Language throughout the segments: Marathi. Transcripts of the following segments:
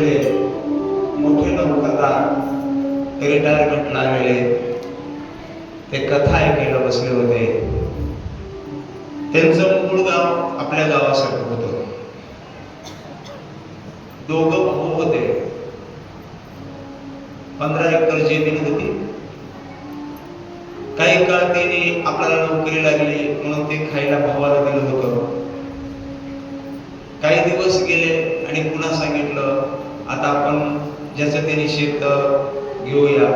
बसलेले मोठे नौकरदार रिटायरमेंटला आलेले ते कथा ऐकायला बसले होते. त्यांचं मूळ गाव आपल्या गावासारखं होतं. दोघं भाऊ होते. 15 एकर जमीन होती. काही काळ त्यांनी आपल्याला नोकरी लागली म्हणून ते खायला भावाला दिलं होतं. काही दिवस गेले आणि पुन्हा सांगितलं आता आपण ज्याचं त्यांनी शेत घेऊया.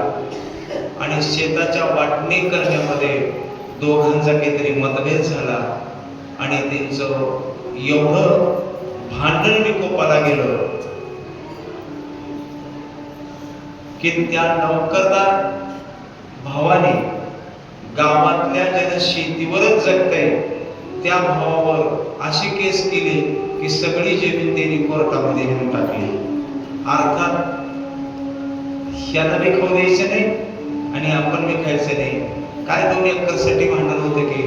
आणि शेताच्या वाटणी करण्यामध्ये दोघांचा काहीतरी मतभेद झाला आणि त्यांचं एवढं भांडण विकोपाला गेलं की त्या नौकरदार भावाने गावातल्या ज्याला शेतीवरच जगतंय त्या भावावर अशी केस केली की सगळी जमीन त्यांनी कोर्टामध्ये नेऊन टाकली. अर्थात ह्याला बी खाऊ द्यायचं नाही आणि आपण बी खायचं नाही. काय 2 एकरसाठी भांडण होतं की,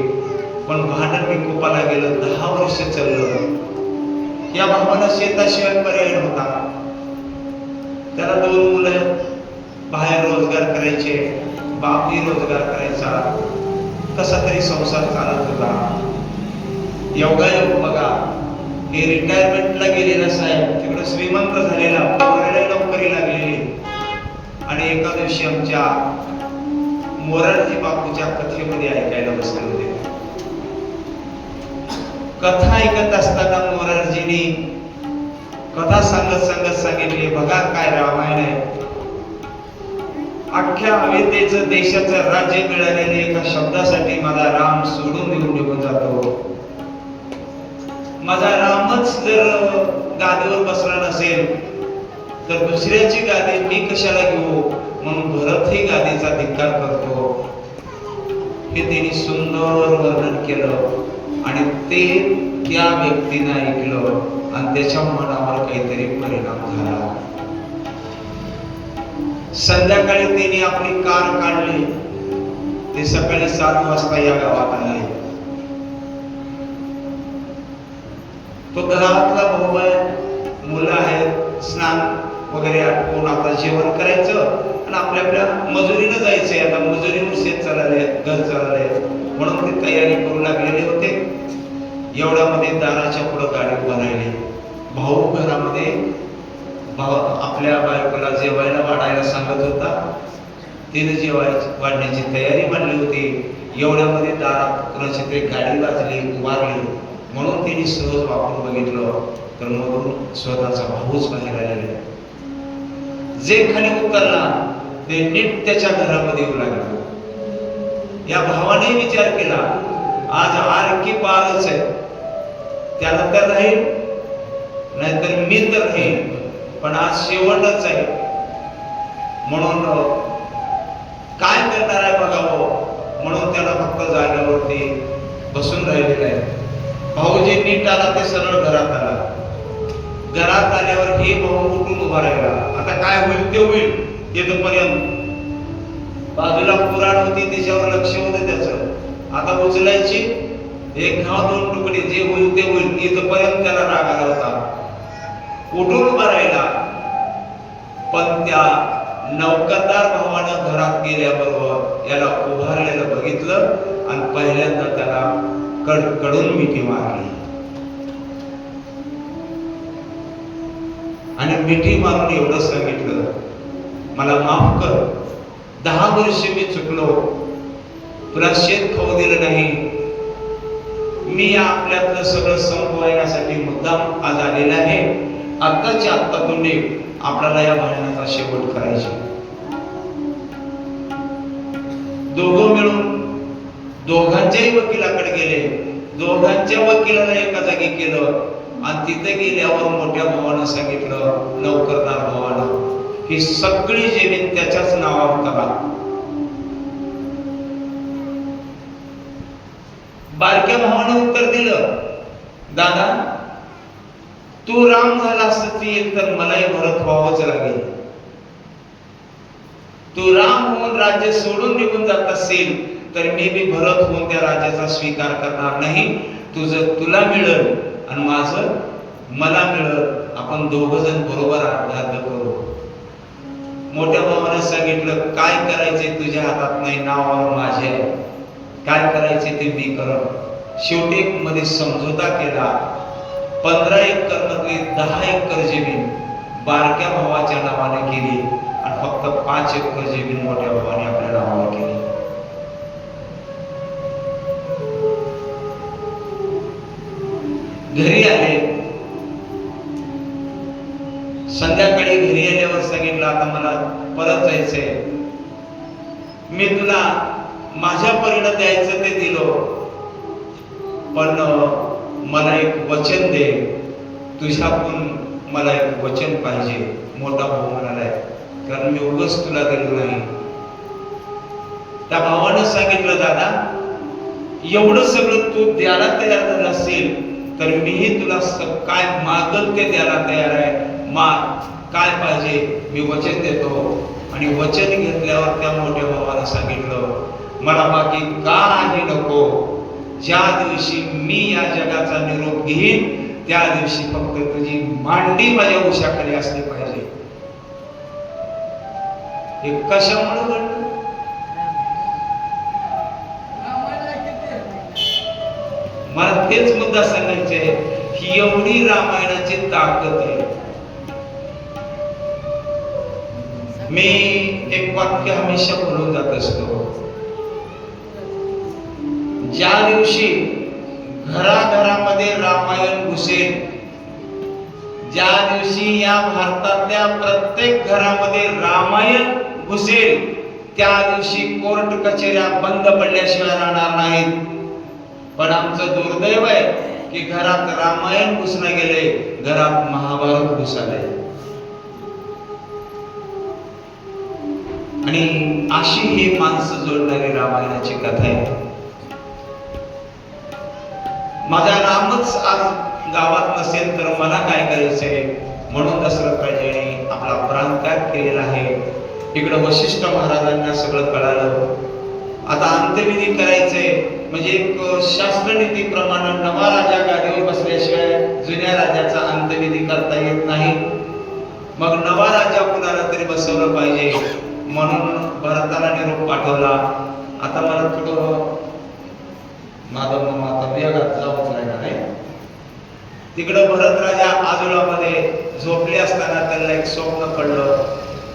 पण भांडण विकोपाला गेलं. 10 वर्ष चाललं. या भावाला शेताशिवाय पर्याय नव्हता. त्याला 2 मुलं, बाहेर रोजगार करायचे, बापही रोजगार करायचा, कसा तरी संसार चालत होता. योगायोग बघा, हे रिटायरमेंटला गेलेला साहेब तिकडे श्रीमंत झालेला, पोराला नोकरी लागलेली. आणि एका दिवशी आमच्या मोरारजी बापूच्या कथेमध्ये ऐकायला बसले होते. कथा ऐकत असताना मोरारजींनी कथा सांगत सांगितली, बघा काय रामायण आहे. अख्ख्या अविद्येचं देशाचं राज्य मिळालेले एका शब्दासाठी माझा राम सोडून देऊन निघून जातो. माझा रामच जर गादीवर बसला नसेल तर दुसऱ्याची गादी मी कशाला घेऊ, म्हणून भरत ही गादीचा धिक्कार करतो. हे त्यांनी सुंदर वर्णन केलं आणि ते त्या व्यक्तीने ऐकलं आणि त्याच्या मनावर काहीतरी परिणाम झाला. संध्याकाळी त्यांनी आपली कार काढली. ते सकाळी 7 वाजता या गावात आले. तो घरातला भाऊ आहे, मुलं आहेत, स्नान वगैरे आटपून आता जेवण करायचं आणि आपल्या मजुरीनं जायचंय. आता मजुरीवर शेत चालले, घर चालले, म्हणून ते तयारी करू लागलेले होते. एवढ्यामध्ये दाराच्या पुढे गाडी उभा राहिली. भाऊ घरामध्ये आपल्या बायकोला जेवायला वाढायला सांगत होता. तिने वाढण्याची तयारी मांडली होती. एवढ्यामध्ये दारात कुणाची तरी गाडी वाजली, उभारली. म्हणून तिने सहज वापरून बघितलं तर मधून स्वतःचा भाऊच बाहेर आलेला. जे खाली उतरला ते नीट त्याच्या घरामध्ये येऊ लागला. या भावाने विचार केला आज आर की पारच आहे, त्याला तर राहील नाहीतर मी तर राहील, पण आज शेवटच आहे. म्हणून काय करणार आहे बघावं, म्हणून त्याला फक्त जागेवरती बसून राहिलेला आहे. भाऊजी नीट आला ते सरळ घरात आला. घरात आल्यावर हे भाऊ उठून उभा राहिला. आता काय होईल ते होईल, येतपर्यंत बाजूला कुऱ्हाड होती त्याच्यावर लक्ष होतं त्याचं. आता उचलायची 1 घाव 2 तुकडे, जे होईल ते होईल, येतपर्यंत त्याला राग आला होता. उठून उभा राहिला. पण त्या नौकरदार भावानं घरात गेल्याबरोबर याला उभारलेलं बघितलं आणि पहिल्यांदा त्याला कडकडून मिठी मारली. आणि मिठी मारून एवढं सांगितलं, मला माफ कर, 10 वर्ष मी चुकलो, तुला शेत खाऊ दिलं नाही. मी या आपल्यातलं सगळं संपवण्यासाठी मुद्दाम आज आलेला आहे. आत्ताच्या आत्ता तुम्ही आपल्याला या भांडणाचा शेवट करायचे. दोघं मिळून दोघांच्याही वकिलाकडे गेले. दोघांच्या वकिलाला एका जागी केलं आणि तिथे गेल्यावर मोठ्या भावानं सांगितलं, नौकरदार भावानं, ही सगळी जमीन त्याच्याच नावावर करा. बारक्या भावानं उत्तर दिलं, दादा तू राम झाला असतील तर मलाही भरत व्हावंच लागेल. तू राम होऊन राज्य सोडून निघून जात असेल तर मी बी भरत होऊन त्या राज्याचा स्वीकार करणार नाही. तुझं तुला मिळेल आणि माझं मला मिळेल आपण दोघं जण बरोबर अर्ध करू. मोठ्या भावाने सांगितलं, काय करायचे तुझ्या हातात नाही, नावावर माझे आहे, काय करायचे ते मी करत. शेवटी एक मध्ये समझोता केला. 15 एकर मधली 10 एकर जमीन बारक्या भावाच्या नावाने केली आणि फक्त 5 एकर जमीन मोठ्या भावाने आपल्या नावावर केली. घरी आले. संध्याकाळी घरी आल्यावर सांगितलं, आता मला परत जायचंय. मी तुला माझ्या परीने द्यायचं ते दिलो, पण मला एक वचन दे, तुझ्याकडून मला एक वचन पाहिजे. मोठा भाऊ म्हणालाय, कारण मी उगाच तुला दिलो नाही. त्या भावानं सांगितलं, दादा एवढं सगळं तू द्यायला तयार झाला असेल तर मीही तुला काय मागल ते द्यायला तयार आहे. काय पाहिजे मी वचन देतो. आणि वचन घेतल्यावर त्या मोठ्या भावानं सांगितलं, मला बाकी काही नको. ज्या दिवशी मी या जगाचा निरोप घेईन त्या दिवशी फक्त तुझी मांडी माझ्या उशाखाली असली पाहिजे. हे कशामुळे घडलं? मला तेच मुद्दा सांगायचे, ही एवढी रामायणाची ताकद आहे. मी एक वाक्य हमेशा बोलून जात असतो. ज्या दिवशी घराघरामध्ये रामायण घुसेल, ज्या दिवशी या भारतातल्या प्रत्येक घरामध्ये रामायण घुसेल, त्या दिवशी कोर्ट कचेऱ्या बंद पडल्याशिवाय राहणार नाहीत. पण आमचं दुर्दैव आहे की घरात रामायण घुसणं गेले, घरात महाभारत घुसले. आणि अशी ही माणसं जोडणारी रामायणाची कथा आहे. माझा रामच आज गावात नसेल तर मला काय करायचंय, म्हणून दशरथ राजाने आपला प्राणत्याग केलेला आहे. इकडं वशिष्ठ महाराजांना सगळं कळालं. आता अंत्यविधी करायचंय म्हणजे एक शास्त्रनीतीप्रमाणे नवा राजा गादीवर बसल्याशिवाय जुन्या राजाचा अंत्यविधी करता येत नाही. मग नवा राजा कुणाला तरी बसवलं पाहिजे, म्हणून भरताला निरोप पाठवला. आता मला थोडं माधव माता वेगात जाऊच राहिला नाही. तिकडं भरत राजा आजोळामध्ये झोपले असताना त्याला एक स्वप्न पडलं.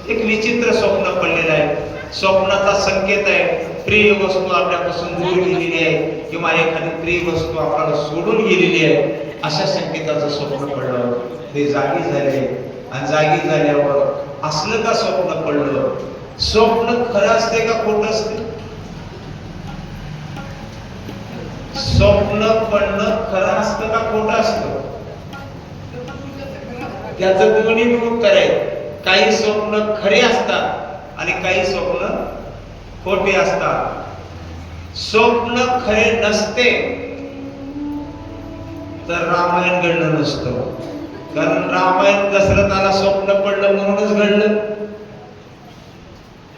एक विचित्र स्वप्न पडलेलं आहे. स्वप्नाचा संकेत आहे प्रिय वस्तू आपल्यापासून दूर गेलेली आहे किंवा एखादी प्रिय वस्तू आपल्याला सोडून गेलेली आहे, अशा संकेताचं स्वप्न पडलं. ते जागी झाले आणि जागी झाल्यावर असलं का स्वप्न पडलं? स्वप्न खरं असते का खोटं असते? स्वप्न पडणं खरं असतं का खोटं असतं? त्याचं दोन्ही उत्तर आहे. काही स्वप्न खरे असतात आणि काही स्वप्न खोटे असतात. स्वप्न खरे नसते तर रामायण घडलं नसतं. कारण रामायण दशरथाला स्वप्न पडलं म्हणूनच घडलं.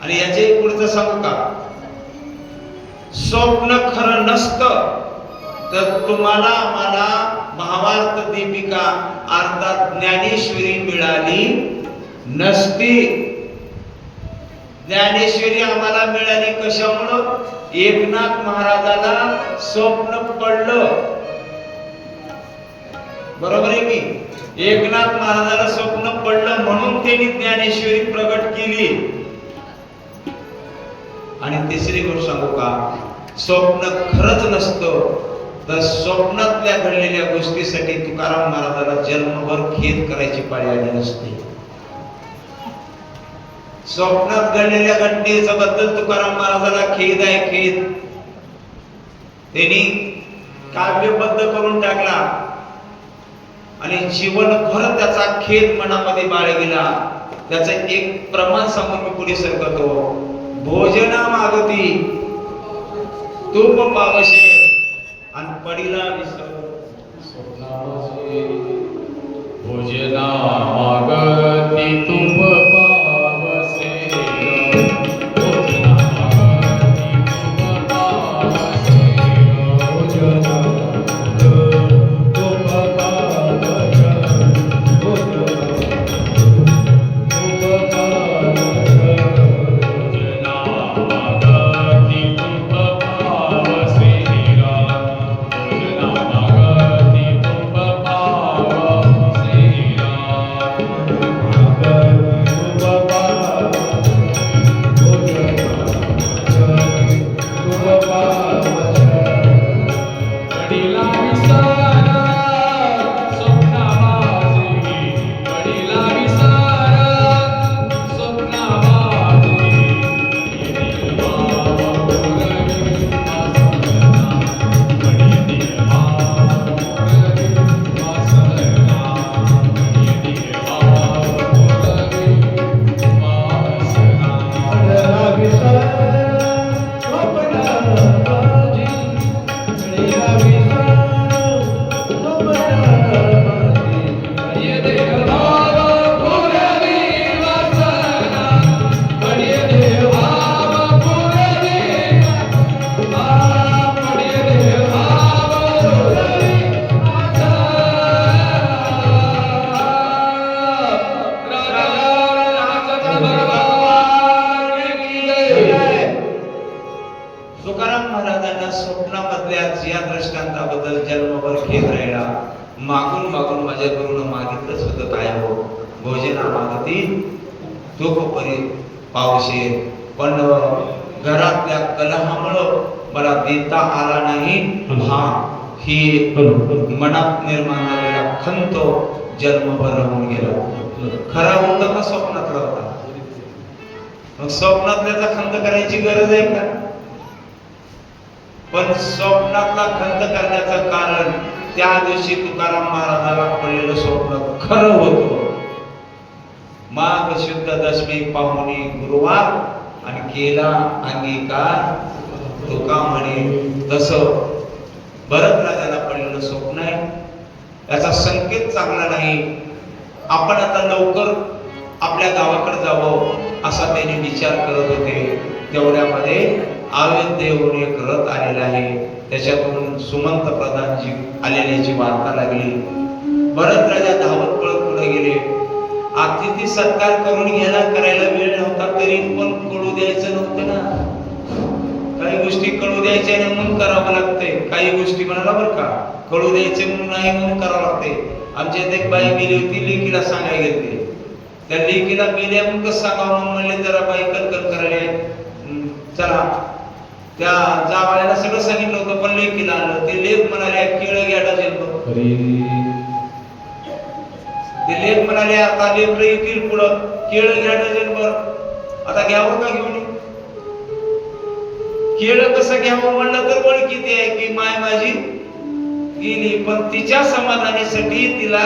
आणि याचे पुढचं सांगू का? स्वप्न खरं नसतं तर तुम्हाला मला महाभारत दीपिका अर्थात ज्ञानेश्वरी मिळाली नसती. ज्ञानेश्वरी आम्हाला मिळाली कशामुळं? एकनाथ महाराजाला स्वप्न पडलं. बरोबर आहे की? एकनाथ महाराजाला स्वप्न पडलं म्हणून त्यांनी ज्ञानेश्वरी प्रगट केली. आणि तिसरी गोष्ट सांगू का? स्वप्न खरंच नसतं तर स्वप्नातल्या घडलेल्या गोष्टीसाठी तुकाराम महाराजाला जन्मभर खेद करायची पाळी आली नसते. स्वप्नात घडलेल्या घटनेचा बद्दल तुकाराम महाराजाला खेद आहे, खेद. त्यांनी काव्यबद्ध करून टाकला आणि जीवनभर त्याचा खेद मनामध्ये बाळगला. त्याचं एक प्रमाण सांगून मी पुढे सरकतो. भोजना मागती तूप पावशे आणि पडीला विसर. भोजना मागती तूप पावसे, भोजना मागती तूप पावसे, भोजना तूप पावसे, भोजना घेत राहिला. मागून मागून माझ्याकडून मागितलंच होतं काय हो, भोजना मागती तूपपरी पावशे, पण घरातल्या कलहामुळं मला देता आला नाही. हा ही मनात निर्माण झालेला खंत जन्मभर राहून गेला. खरा होता का स्वप्नातला होता? मग स्वप्नातल्याचा खंत करायची गरज आहे का? पण स्वप्नातला खंत करण्याचं कारण त्या दिवशी तुकाराम महाराजाला पडलेलं स्वप्न खरं होतं. माघ शुद्ध दशमी पाहुणी गुरुवार आणि केला अंगीकार तुका म्हणे. तसं भरत राजाला पडलेलं स्वप्न आहे. याचा संकेत चांगला नाही. आपण आता लवकर आपल्या गावाकडे जावं असा त्यांनी विचार करत होते. तेवढ्यामध्ये अयोध्ये येऊन एक रथ आलेला आहे. त्याच्यातून सुमंत प्रधानजी आलेल्याची वार्ता लागली. भरत राजा धावत पळत पुढे गेले. अतिथी सत्कार करून करायला वेळ नव्हता तरी पण कळू द्यायचं नव्हतं ना. काही गोष्टी कळू द्यायच्या नाही म्हणून करावं लागते. काही गोष्टी म्हणाला बरं का, कळू द्यायचे म्हणून नाही म्हणून करावं लागते. आमच्या एक बाई गेली होती, लेकीला सांगायला गेली. त्या लेकीला गेल्या म्हणून कसं सांगावं म्हणून म्हणले जरा बाई कलकल करायला चला. त्या जावायला सगळं सांगितलं होतं पण लेकीला आलं. ते लेक म्हणाले केळं घ्या डझन. ते लेक म्हणाले आता लेकर येतील पुढं, केळं घ्या डझन भर. आता घ्यावं का घेऊन? केळं कसं घ्यावं म्हणलं तर ओळखीती आहे की माय माझी गेली, पण तिच्या समाधानासाठी तिला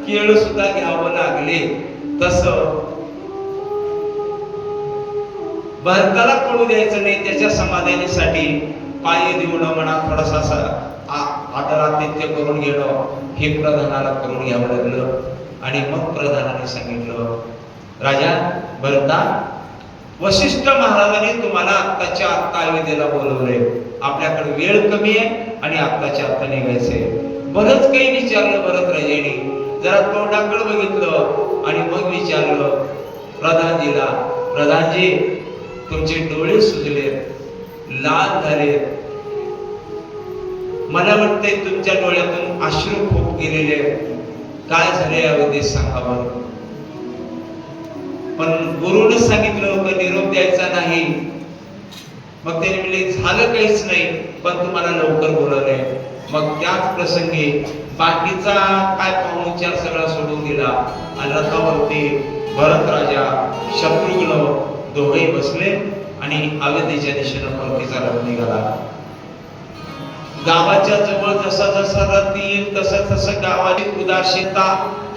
केळं सुद्धा घ्यावं लागले. तसं भरताला कळू द्यायचं नाही. त्याच्या समाधानासाठी पाय देऊन म्हणा थोडासा आदरातिथ्य करून घेणं हे प्रधानाला करून घ्यावं लागलं. आणि मग प्रधानाने सांगितलं, राजा भरता, वशिष्ठ महाराजांनी तुम्हाला आत्ताच्या आत्ता अयोध्येला बोलवलंय. आपल्याकडे वेळ कमी आहे आणि आत्ताच्या आत्ता निघायचंय. बरंच काही विचारलं भरत राजाने. जरा तोंडाकडे बघितलं आणि मग विचारलं प्रधानजीला, प्रधानजी तुमचे डोळे सुजलेत, लाल झालेत. मला वाटतंय तुमच्या डोळ्यातून अश्रू खूप गेलेले. काय झाले यामध्ये सांगा बरं. पण गुरुने सांगितलं होतं निरोप द्यायचा नाही. मग त्याने म्हणले झालं काहीच नाही पण तुम्हाला लवकर बोलवलंय. मग त्याच प्रसंगी बाकीचा काय पाहुणचार सगळा सोडून दिला आणि रथावरती भरत राजा शत्रुघ्न दोघे बसले आणि अयोध्येच्या दिशेनं परतीचा रथ निघाला. गावाच्या जवळ जसा जसा रथ येईल तसं तसं गावाची उदासीनता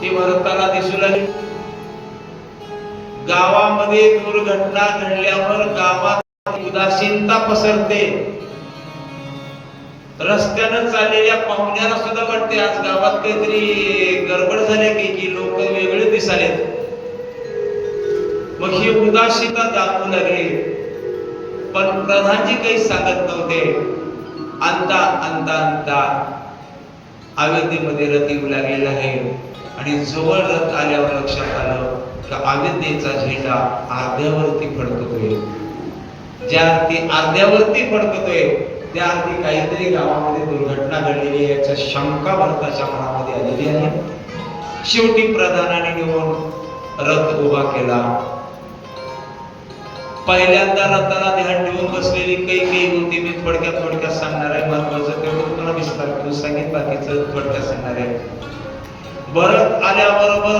ही भरताला दिसू लागली. गावामध्ये दुर्घटना घडल्यावर गावात उदासीनता पसरते. रस्त्यानं चाललेल्या पाहुण्याला सुद्धा वाटते आज गावात काहीतरी गडबड झाली की लोक वेगळे दिसालेत. मग ही उदासीनता दाखवू लागली. पण प्रधानजी काही सांगत नव्हते. अंता अंता अंता अयोध्येमध्ये रथ येऊ लागलेला आहे आणि जवळ रथ आल्यावर लक्षात आलं का अयोध्येचा झेंडा अर्ध्यावरती फडकतोय. ज्या अर्थी अर्ध्यावरती फडकतोय त्या अर्थी काहीतरी गावामध्ये दुर्घटना घडलेली आहे याची शंका भरताच्या मनामध्ये आलेली आहे. शेवटी प्रधानाने निवडून रथ उभा केला. पहिल्यांदा रथाला ध्यान ठेवून बसलेली काही होती. मी थोडक्यात सांगणार आहे. महत्वाचं तेवढं तुम्हाला विस्तार करून सांगितलं, बाकीचं थोडक्यात सांगणार आहे. भरत आल्याबरोबर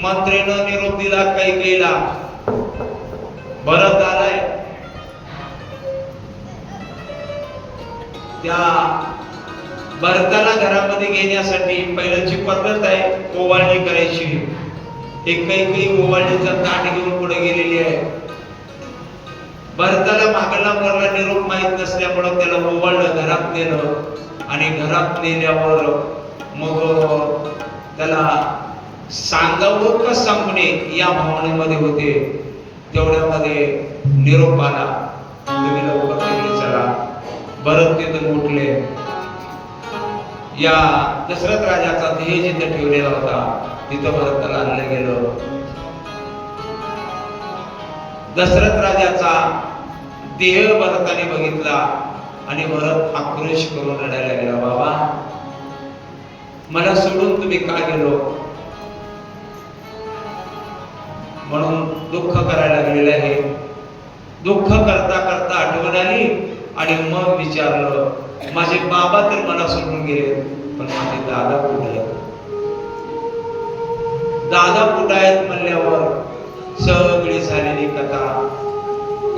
मंत्रीनं निरोप दिला कैकेयीला. भरत आलाय. त्या भरताला घरामध्ये घेण्यासाठी पहिल्याची पद्धत आहे ओवाळणी करायची. एक कैकेयी ओवाळणीचा ताट घेऊन पुढे गेलेली आहे. भरताला मागला वरला निरोप माहित नसल्यामुळे त्याला ओवाळलं, घरात नेलं आणि घरात नेल्यावर मग त्याला सांगावं का सांगू नये या भावनेमध्ये होते. तेवढ्यामध्ये निरोप आला, तुम्ही लवकर तिकडे चला. भरत तिथून उठले. या दशरथ राजाचा देह जिथे ठेवलेला होता तिथं भरताला आणलं गेलं. दशरथ राजाचा देह भरताने बघितला आणि भरत आक्रोश करून रडायला लागला, बाबा मला सोडून तुम्ही का गेलो म्हणून दुःख करायला लागलेले आहे. दुःख करता करता आठवण आली आणि मग विचारलं, माझे बाबा तर मला सोडून गेले, पण माझे दादा कुठे आहेत? दादा कुठे आहेत म्हणल्यावर सगळी झालेली कथा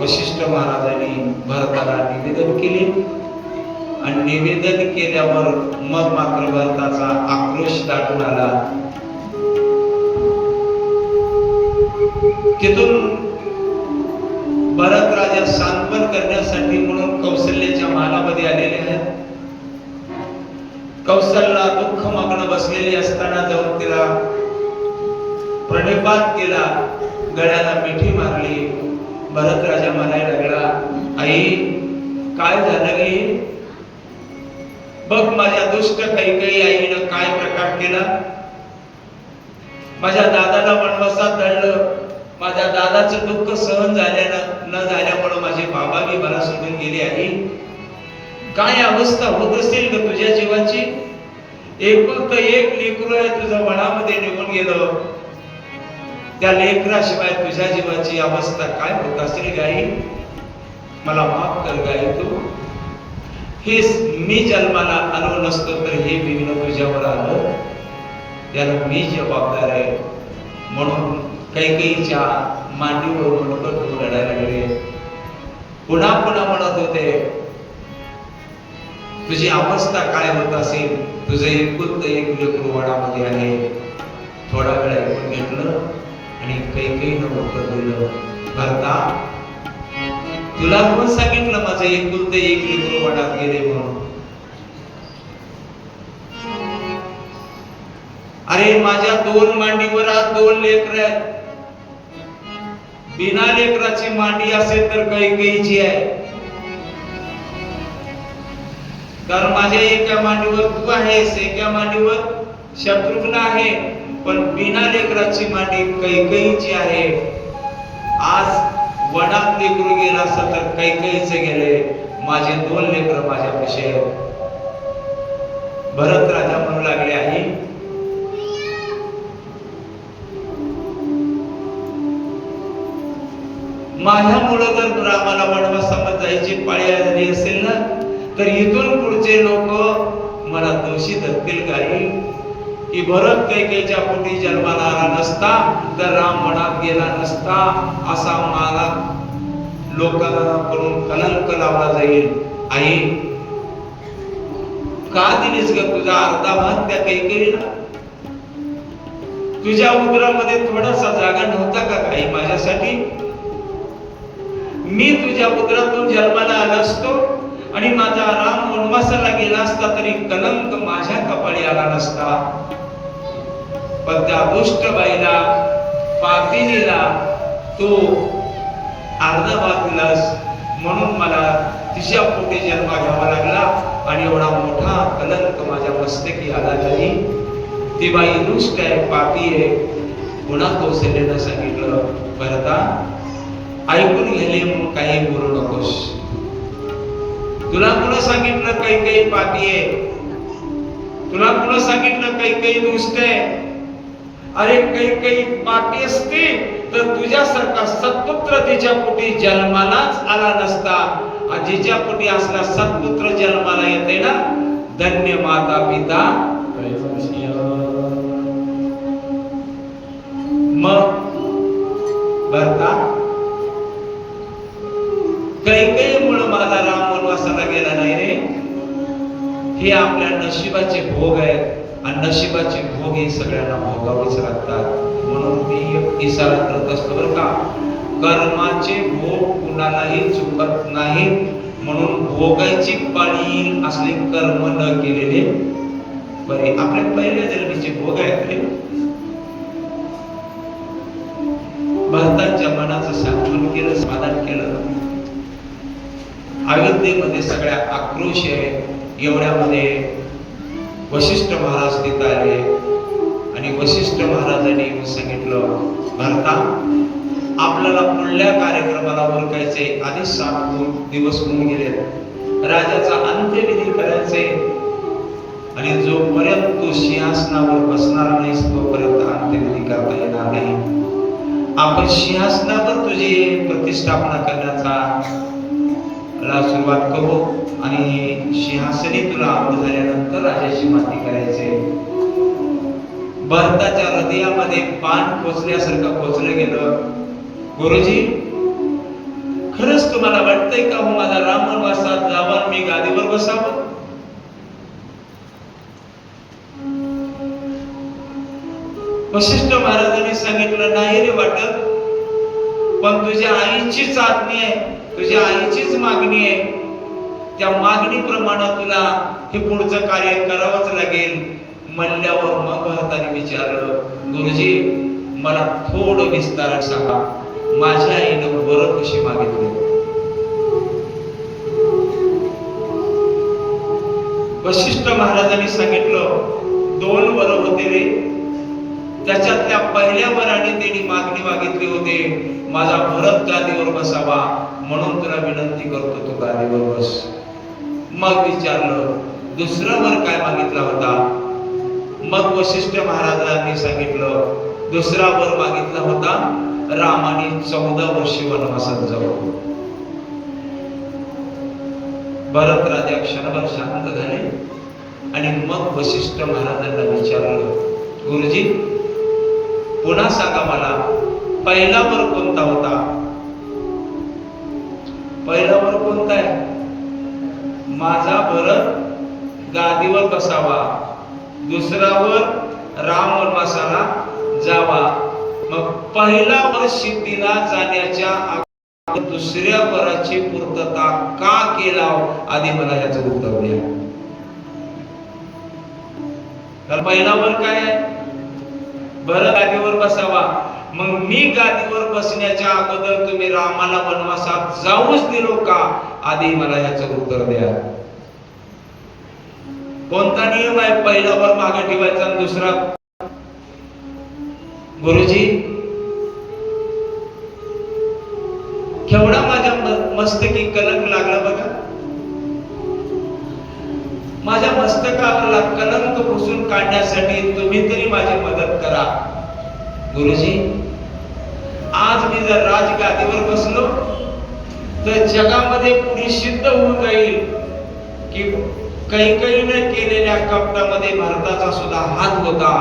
वशिष्ठ महाराजांनी भरताला निवेदन केली आणि निवेदन केल्यावर मग मात्र भरताचा आक्रोश दाटून आला. तिथून भरत राजा सांत्वन करण्यासाठी म्हणून कौशल्याच्या महालामध्ये आलेले आहेत. कौशल्यला दुःखमग्न बसलेली असताना जाऊन तिला प्रणिपात केला, गळ्याला मिठी मारली. भरत राजा म्हणायला लागला, आई काय झालं गे? बघ माझ्या दुष्ट कैकेयी आईनं काय प्रकार केला. माझ्या दादाला वनवासात दडलं. माझ्या दादाचं दुःख सहन न झाल्यामुळे माझे बाबा बी मला सोडून गेले. आई काय अवस्था होत असेल ग तुझ्या जीवाची? एकुलतं एक लेकरू आहे तुझं वनामध्ये निघून गेलं. त्या लेकराशिवाय तुझ्या जीवाची अवस्था काय होत असेल गाई? मला माफ कर गाई तू. हे मी जन्माला आलो नसतो तर हे विघ्न तुझ्यावर आलं, त्याला मी जबाबदार आहे. म्हणून कैकेयीच्या मांडीवर मुंडकं रडायला लागले. पुन्हा पुन्हा म्हणत होते, तुझी अवस्था काय होत असेल? तुझं एकुलतं एक लेकरू वनामध्ये आहे. थोडा वेळ ऐकून घेतलं आणि कैकेयीनं उत्तर दिलं, भरता तुला कोण सांगितलं माझं एकुलतं एक लेकरू वनात गेले म्हणून? अरे माझ्या दोन मांडीवर आज दोन लेकर आहेत. बिना लेकराची मांडी असेल तर कैकेयीची आहे, कारण माझ्या एका मांडीवर तू आहेस, एका मांडीवर शत्रुघ्न आहे, पण बिना लेकराची मांडी कैकेयीची आहे. आज वनात लेकरू गेला असं तर कैकेयीचे गेले. माझे दोन लेकर माझ्यापाशी आहेत. भरत राजा म्हणू लागले, आई माझ्यामुळे जर रामाला वनवासामध्ये जायची पाळी आली असेल ना, तर इथून पुढचे लोक मला दोषी धरतील गाई की भरत कैकेयीच्या पोटी जन्माला आला नसता तर राम वनात गेला नसता, असा मला लोकांकडून कलंक लावला जाईल. आई का दिलीस ग तुझा अर्धा भाग त्या कैकेयीला? तुझ्या उदरामध्ये थोडासा जागा नव्हता का काही माझ्यासाठी? मी तुझ्या उदरातून जन्माला आलो असतो आणि माझा राम वनवासाला गेला असता तरी कलंक माझ्या कपाळी आला नसता. पण त्या दुष्ट बाईला, पापिनीला तू अर्धा भाग दिलास, म्हणून मला तिच्या पोटी जन्म घ्यावा लागला आणि एवढा मोठा कलंक माझ्या मस्तकी आला नाही. ती बाई दुष्ट आहे, पापी आहे. पुन्हा कौशल्यानं सांगितलं, भरता ऐकून गेले म्हणून काही बोलू नकोस. तुला कोण सांगितलं कैकेयी पापी आहे? तुला कोण सांगितलं कैकेयी दुष्ट आहे? अरे कैकेयी पापी असती तर तुझ्यासारखा सत्पुत्र तिच्या पोटी जन्मालाच आला नसता. जिच्या पोटी असला सत्पुत्र जन्माला येते ना, धन्य माता पिता. मग भरता कैकेयीमुळे माझा राम वनवासाला गेला नाही रे. हे आपल्या नशिबाचे भोग आहेत आणि नशिबाचे भोग हे सगळ्यांना भोगावेच लागतात. म्हणून मी एक इशारा करत असतो बरं का, कर्माचे भोग कुणालाही चुकत नाही. म्हणून भोगायची पाळी असले कर्म न केलेले बरे. आपल्या पहिल्या जन्मीचे भोग आहेत रे. भरतांच्या मनाचं सांत्वन केलं, समाधान केलं. अयोध्येमध्ये सगळ्या आक्रोश आहे. एवढ्यामध्ये वशिष्ठ महाराज तिथं आले आणि वशिष्ठ महाराजांनी सांगितलं, भरता आपल्याला पुढल्या कार्यक्रमाला ओळखायचे. आधीच 7 दिवस होऊन गेले. राजाचा अंत्यविधी करायचे आणि जोपर्यंत तू सिंहासनावर बसणार नाहीस तोपर्यंत अंत्यविधी करता येणार नाही. आपण सिंहासनावर तुझी प्रतिष्ठापना करण्याचा सुरुवात करू आणि सिंहासनी तुला अंग झाल्यानंतर राजाची माती करायचे. भरताच्या हृदयामध्ये बाण पोचल्यासारखं पोचलं गेलं. गुरुजी, खरंच तुम्हाला वाटतंय का हो माझा राम वनवासात जावा मी गादीवर बसावं? वशिष्ठ महाराजांनी सांगितलं, नाही रे वाटत, पण तुझ्या आईचीच आज्ञा आहे, तुझ्या आईचीच मागणी आहे, त्या मागणीप्रमाणे तुला हे पुढचं कार्य करावंच लागेल. म्हणल्यावर मग भरताने विचारलं, गुरुजी मला थोडं विस्तार सांगा, माझ्या आईनं वरं कशी मागितली? वशिष्ठ महाराजांनी सांगितलं, 2 वरं होते रे, त्याच्यातल्या पहिल्या वराने त्यांनी मागणी मागितली होती, माझा भरत गादीवर बसावा, म्हणून तुला विनंती करतो तू गादीवर बस. मग विचारलं, दुसरा वर काय मागितला होता? मग वशिष्ठ महाराजांनी सांगितलं, दुसरा वर मागितला होता, रामाने 14 वर्ष वनवासात जावं. भरत राजा क्षणभर शांत झाले आणि मग वशिष्ठ महाराजांना विचारलं, गुरुजी पुन्हा सांगा मला, पहिला वर कोणता होता? पहिला वर कोणता आहे? माझा भरत गादीवर बसावा, दुसरा वर राम वनवासाला जावा. मग पहिला वर सिद्धीला जाण्याच्या अगोदर दुसऱ्या वराची पूर्तता का केला? आधी मला याचं उत्तर द्या. तर पहिला वर काय आहे? भरत गादीवर बसावा. मग मी गादीवर बसण्याच्या अगोदर तुम्ही रामाला वनवासात जाऊच दिलो का? आधी मला याचं उत्तर द्या. कोणता नियम आहे पहिला वर मागे ठेवायचा आणि दुसरा? गुरुजी केवढा माझ्या मस्तकी कलंक लागला बघा. माझ्या मस्तकावरला कलंक पुसून काढण्यासाठी तुम्ही तरी माझी मदत करा. गुरुजी आज मी जर राजगादीवर बसलो तर जगामध्ये पुढे सिद्ध होऊन जाईल की कैकेयीने केलेल्या कपटामध्ये भरताचा सुद्धा हात होता,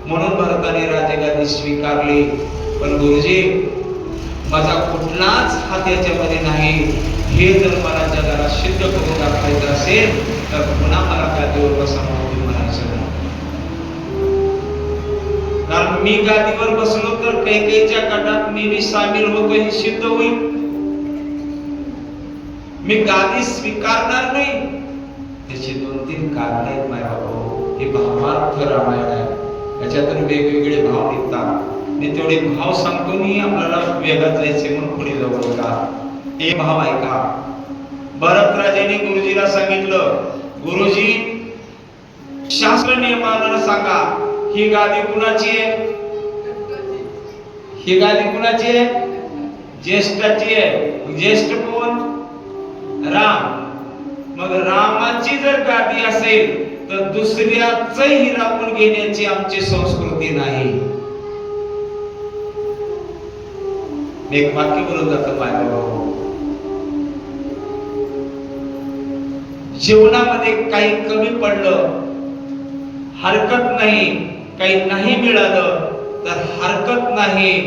म्हणून भरताने राजगादी स्वीकारली. पण गुरुजी माझा कुठलाच हात याच्यामध्ये नाही, हे जर मला जगाला सिद्ध करून दाखवायचं असेल तर पुन्हा मला गादीवर बसावं म्हणायचं. कारण मी गादीवर बसलो तर कैकेयीच्या कटात मी बी सामील होतो हे सिद्ध होईल. मी गादी स्वीकारणार नाही. त्याची 2-3 कारण आहेत माझ्या बाबा. हे भावार्थ रामायण आहे, याच्यातून वेगवेगळे भाव निघतात. मी तेवढे भाव सांगतो, मी आपल्याला वेगात जायचे म्हणून पुढे जाऊ का. एक भाव ऐका. भरत राजाने गुरुजीला सांगितलं, गुरुजी शास्त्र नियमानं सांगा, ही गादी कुणाची आहे? ही गादी कुणाची आहे? ज्येष्ठाची आहे. ज्येष्ठ कोण? राम. मग रामाची जर गादी असेल तर दुसऱ्याच हिरावून घेण्याची आमची संस्कृती नाही. एक वाक्य बोलून जातं माझ्या जीवनामध्ये काही कमी पडलं हरकत नाही, काही नाही मिळालं तर हरकत नाही.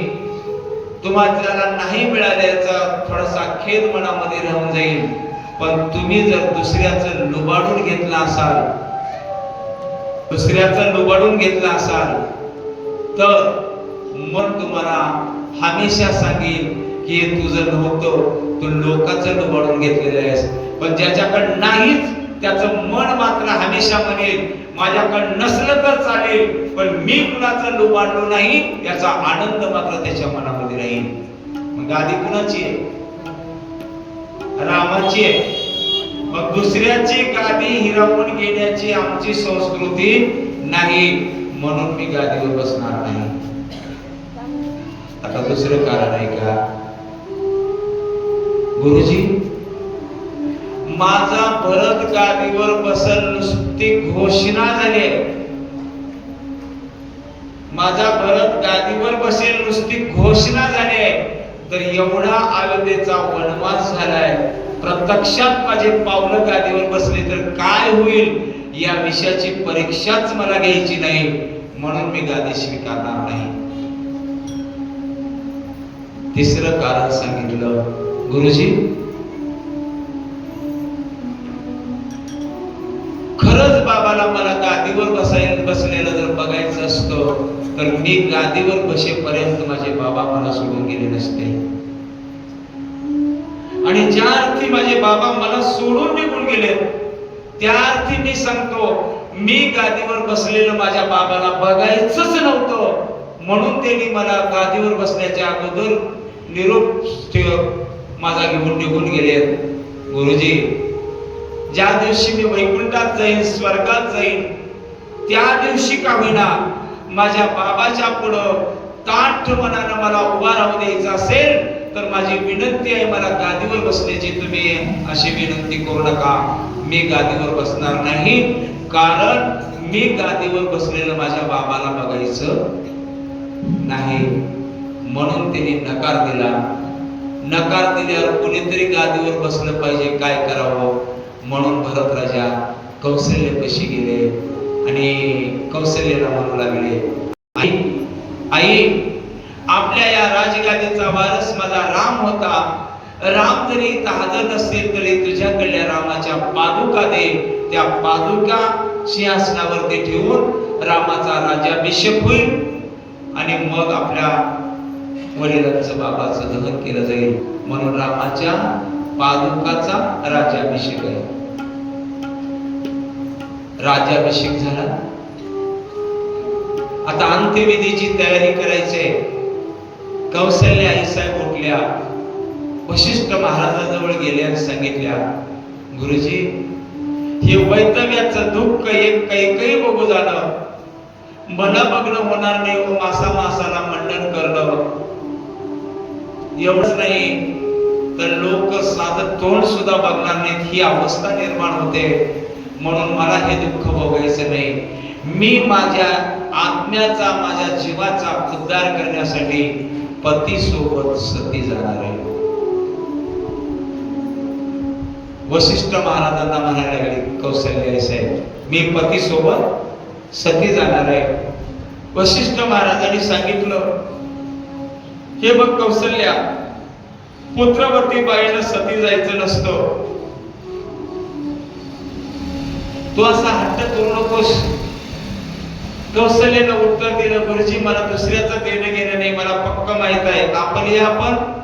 तुम्हाला नाही मिळाल्याचा थोडासा खेद मनामध्ये राहून जाईल, पण तुम्ही जर दुसऱ्याचं लुबाडून घेतला असाल, दुसऱ्याचं लुबाडून घेतला असाल तर मन तुम्हाला हमेशा सांगेल की तुझं नव्हतं, तू लोकांचं लुबाडून घेतलेलं आहेस. पण ज्याच्याकडे नाहीच त्याचं मन मात्र हमेशा म्हणेल माझ्याकडे नसलं तर चालेल, पण मी कुणाचं लुबाडलो नाही याचा आनंद मात्र त्याच्या मनामध्ये राहील. मग गादी कुणाची आहे? रामाची आहे. मग दुसऱ्याची गादी हिरावून घेण्याची आमची संस्कृती नाही, म्हणून मी गादीवर बसणार नाही. आता दुसरं कारण आहे का? गुरुजी माझा भरत गादीवर बसल नुसती घोषणा झाली आहे. माझा भरत गादीवर बसेल नुसती घोषणा झाली आहे. तर एवढा अयोध्येचा वनवास झालाय, प्रत्यक्षात माझे पावलं गादीवर बसले तर काय होईल या विषयाची परीक्षाच मला घ्यायची नाही, म्हणून मी गादी स्वीकारणार नाही. तिसरं कारण सांगितलं, गुरुजी खरंच बाबाला मला गादीवर बसलेलं जर बघायचं असतं तर मी गादीवर बसेपर्यंत माझे बाबा मला सोडून गेले नसते. आणि ज्या अर्थी माझे बाबा मला सोडून निघून गेले त्या अर्थी मी सांगतो, मी गादीवर बसलेलं माझ्या बाबाला बघायचंच नव्हतं, म्हणून त्यांनी मला गादीवर बसण्याच्या अगोदर निरोप माझा घेऊन निघून गेले. गुरुजी ज्या दिवशी मी वैकुंठात जाईन, स्वर्गात जाईन, त्या दिवशी का होईना माझ्या बाबाच्या पुढं ताठ मनानं मला उभा राहू द्यायचं असेल तर माझी विनंती आहे, मला गादीवर बसण्याची तुम्ही अशी विनंती करू नका. मी गादीवर बसणार नाही, कारण मी गादीवर बसलेलं माझ्या बाबाला बघायचं नाही. म्हणून त्यांनी नकार दिला. नकार दिल्यावर कोणीतरी गादीवर बसलं पाहिजे, काय करावं? म्हणून भरत राजा कौशल्यापाशी गेले आणि कौशल्याला म्हणू लागले, आई आई आपल्या या राजगादीचा वारस माझा राम होता. राम जरी इथं हजर नसेल तरी तुझ्याकडल्या रामाच्या पादुका दे. त्या पादुका सिंहासनावरती ठेवून रामाचा राज्याभिषेक होईल आणि मग आपल्या वडिलांचं बाबाचं दहन केलं जाईल. म्हणून रामाच्या पादुकाचा राज्याभिषेक आहे. राज्याभिषेक झाला, आता अंत्यविधीची तयारी करायची. कौशल्या आई साहेब उठल्या, वशिष्ठ महाराजाजवळ गेल्या आणि सांगितल्या, गुरुजी हे वैतव्याचं दुःख एक काही बघू झालं, मला बघणं होणार नाही, मासा मासाला मंडन करणं. एवढंच नाही तर लोक साधं तोंड सुद्धा बघणार नाहीत, ही अवस्था निर्माण होते. म्हणून मला हे दुःख भोगायचं नाही. मी माझ्या आत्म्याचा, माझ्या जीवाचा उद्धार करण्यासाठी पती सोबत सती जाणार आहे. वशिष्ठ महाराजांना म्हणायला लागले कौशल्या साहेब, मी पती सोबत सती जाणार आहे. वशिष्ठ महाराजांनी सांगितलं, हे बघ कौशल्या, पुत्रवती बाईनं सती जायचं नसतं. तू असा हट्ट करू नकोस. कौशल्यानं उत्तर दिलं, गुरुजी मला दुसऱ्याचं देणं घेणं नाही, मला पक्क माहित आहे आपण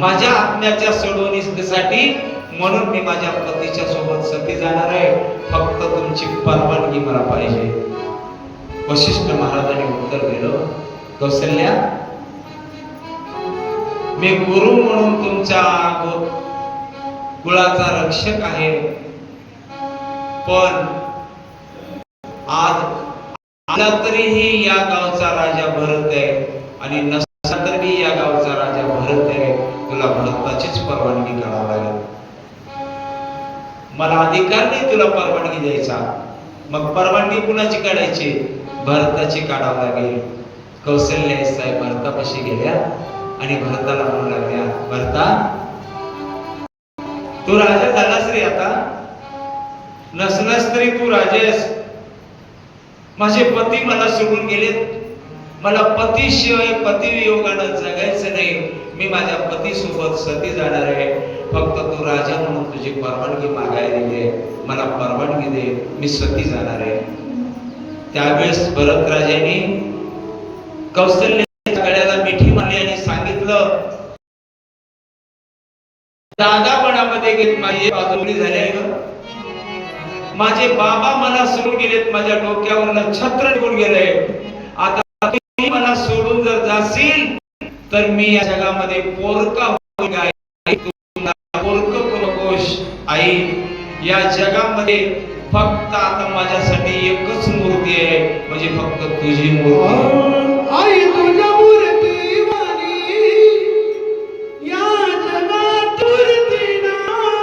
माझ्या आत्म्याच्या सोडवणीसाठी म्हणून मी माझ्या पतीच्या सोबत सती जाणार आहे. फक्त तुमची परवानगी मला पाहिजे. वशिष्ठ महाराजांनी उत्तर दिलं, कौशल्या मी गुरु म्हणून तुमच्या कुळाचा रक्षक आहे, पण आज आला तरीही या गावचा राजा भरत आहे आणि नसला तरी या गावचा राजा भरत आहे. तुला भरताचीच परवानगी काढावी लागेल. मला अधिकार नाही तुला परवानगी द्यायचा. मग परवानगी कुणाची काढायची? भरताची काढावी लागेल. कौशल्या साहेब भरतापाशी गेल्या आणि भरताला म्हणू लागल्या, भरता तू राजा झालास रे, आता नसलास तरी तू राजेस. माझे पती मला सोडून गेलेत, मला पतीशिवाय पतिवियोगानं जगायचं नाही. मी माझ्या पती सोबत सती जाणार आहे. फक्त तू राजा म्हणून तुझी परवानगी मागायला दिली, मला परवानगी दे, मी सती जाणार आहे. त्यावेळेस भरत राजाने कौशल्याच्या गळ्याला मिठी मारली आणि सांगितलं, दादापणामध्ये घेत माझी बाजूली झाली ग. माझे बाबा मला सोडून गेलेत, माझ्या डोक्यावरनं छत्र निघून गेले. आता तुम्ही मला सोडून जर जाशील तर मी या जगामध्ये पोरका होईल. पोरक करू नकोस आई. या जगामध्ये फक्त आता माझ्यासाठी एकच मूर्ती आहे, म्हणजे फक्त तुझी मूर्ती. आई तुझ्या मूर्ती वाणी या जगात मूर्ती नाही.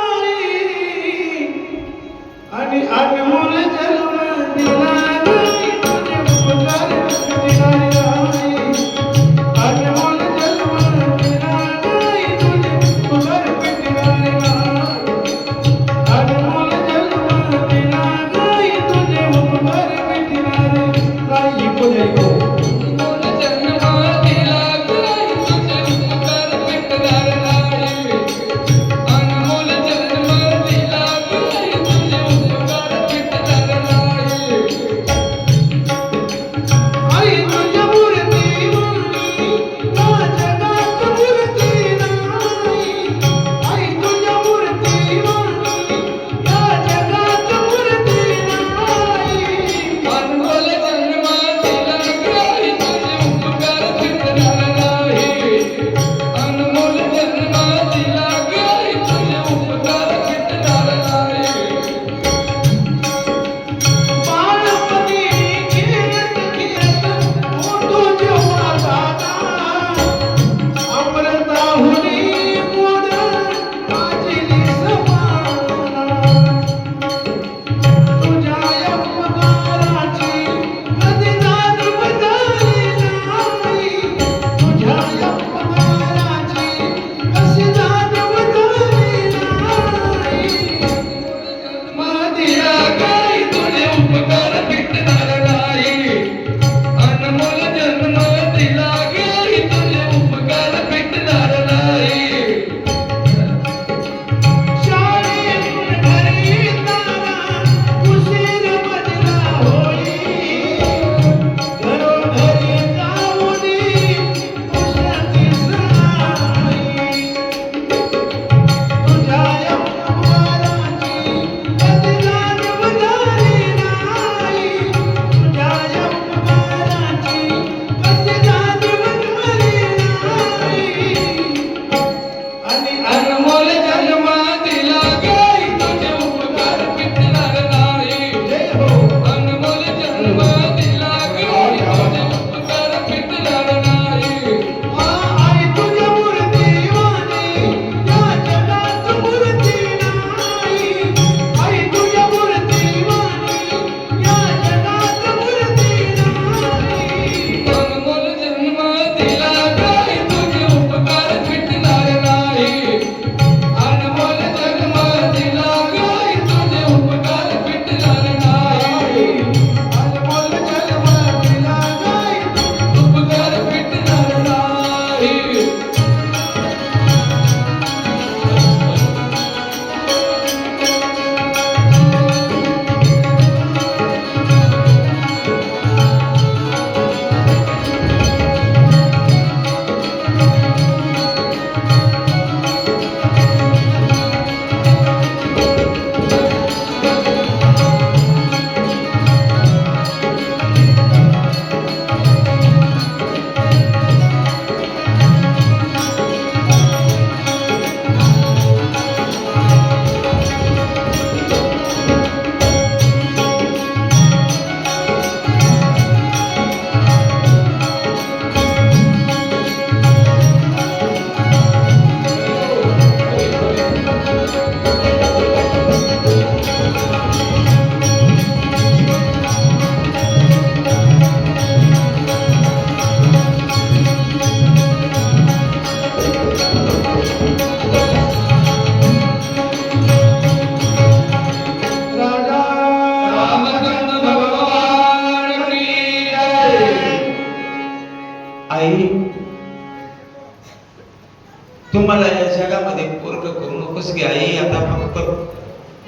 तू मला या जगामध्ये पोरग करू नकोस की आई. आता फक्त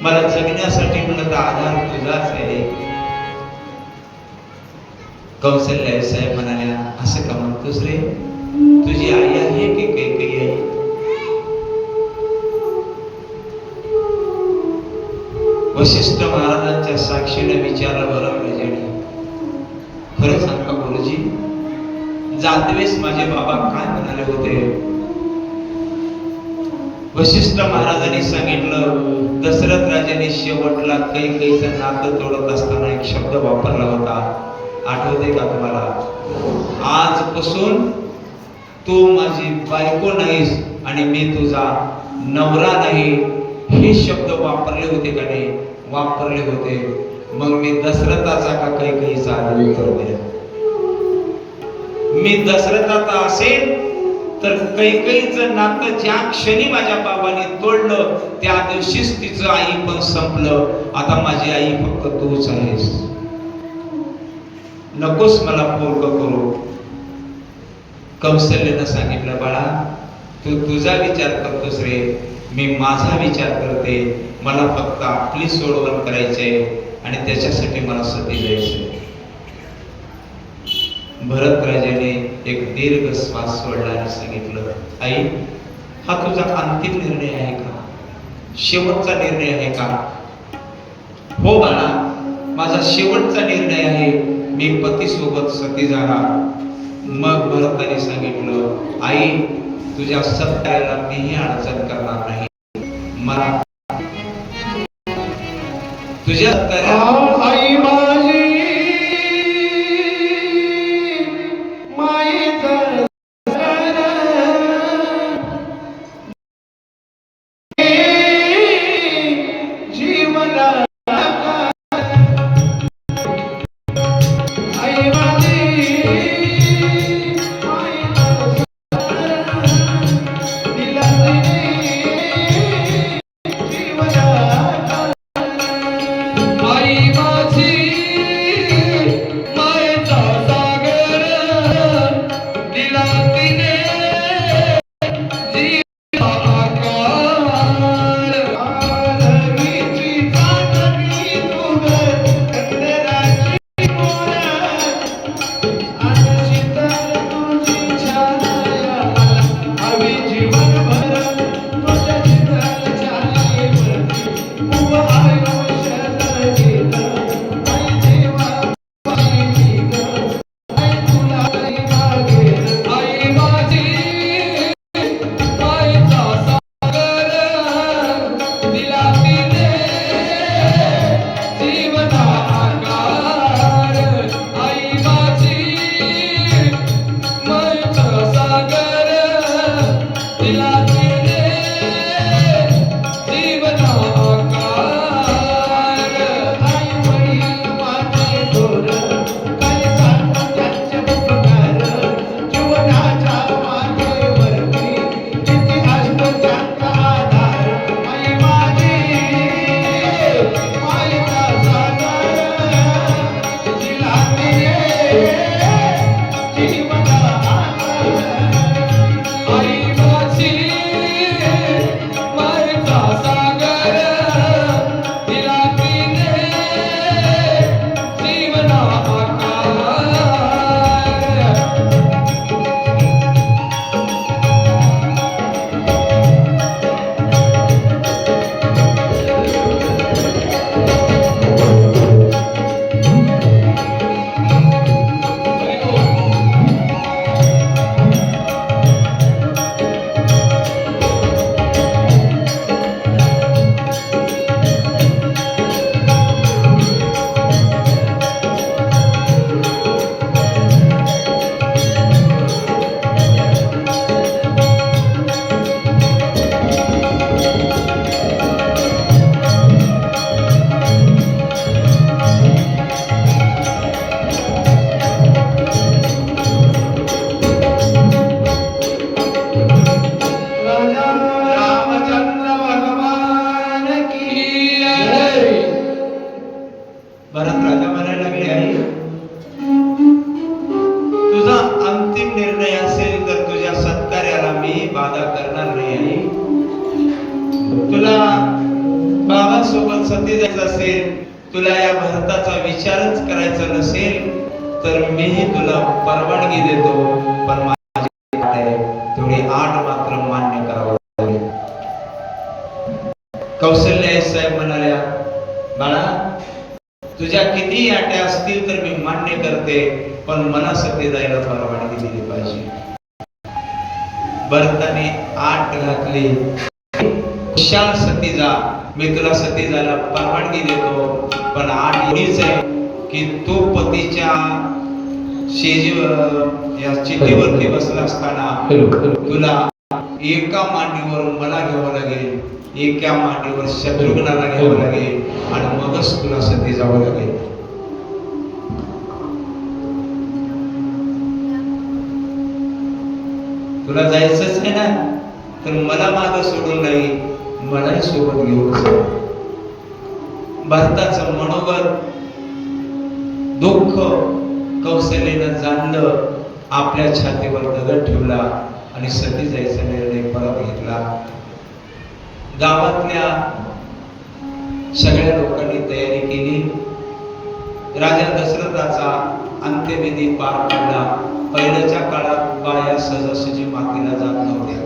मला जगण्यासाठी म्हणत आधार तुझाच आहे. कौशल्या साहेब म्हणाल्या, असं का म्हणतोस रे? तुझी आई आहे की काही आई? वशिष्ठ महाराजांच्या साक्षीने विचारलं, बरं प्रजेने खरं सांगा गुरुजी, जातवेस माझे बाबा काय म्हणाले होते? वशिष्ठ महाराजांनी सांगितलं, दशरथ राजाने शेवटला कैकेयीचं नातं तोडत असताना एक शब्द वापरला होता, आठवते का तुम्हाला? आजपासून तू माझी बायको नाहीस आणि मी तुझा नवरा नाही. हे शब्द वापरले होते का नाही? वापरले होते. मग मी दशरथाचा का कैकेयीचा उत्तर दिलं. मी दशरथाचा असेल तर कैकेयीचं नातं ज्या क्षणी माझ्या बाबाने तोडलं त्या दिवशीच तिचं आई पण संपलं. आता माझी आई फक्त तूच आहेस. नकोस मला पोरग करू. कौशल्यानं सांगितलं, बाळा तू तुझा विचार करतोस रे, मी माझा विचार करते. मला फक्त आपली सोडवण करायचे आणि त्याच्यासाठी मला सती जायचे. भरत राजाने एक दीर्घ श्वास सोडला आणि सांगितलं, आई हा तुझा अंतिम निर्णय आहे का? शेवटचा निर्णय आहे का? हो बाळा, माझा शेवटचा निर्णय आहे. मी पतीसोबत सती जाणार. मग भरताने सांगितलं, आई तुझ्या सत्याला मीही अडचण करणार नाही. मला तुझ्या आई माझी मायेचं जीवना आई माझी आई माझी म्हणून सती जायचं असेल, तुला या भरताचा विचारच करायचा नसेल तर मीही तुला परवानगी देतो, पण माझी अट आहे, तेवढी आठ मात्र मान्य करावं लागेल. कौशल्य साहेब म्हणाल्या, बाळा तुझ्या किती अट्या असतील तर मी मान्य करते, पण मला सती जायला परवानगी दिली पाहिजे. भरताने आट घातली, विशाल सती जा, मी तुला सती जायला परवानगी देतो, पण आट एवढीच आहे की तो पतीच्या शेजीवर या चितेवरती बसला असताना तुला एका मांडीवर मला घ्यावं लागेल, एका मांडीवर शत्रुघ्नाला घ्यावं लागेल, आणि मगच तुला सती जावं लागेल. तुला जायचंच आहे ना, तर मला मागं सोडून नाही, मलाही सोबत घेऊन जा. भरताचं मनोगत दुःख कौशल्यानं जाणलं, आपल्या छातीवर दगड ठेवला आणि सती जायचा निर्णय परत घेतला. गावातल्या सगळ्या लोकांनी तयारी केली. राजा दशरथाचा अंत्यविधी पार पडला. पहिल्याच्या काळात बाया सहजासहजी मातीला जात नव्हत्या.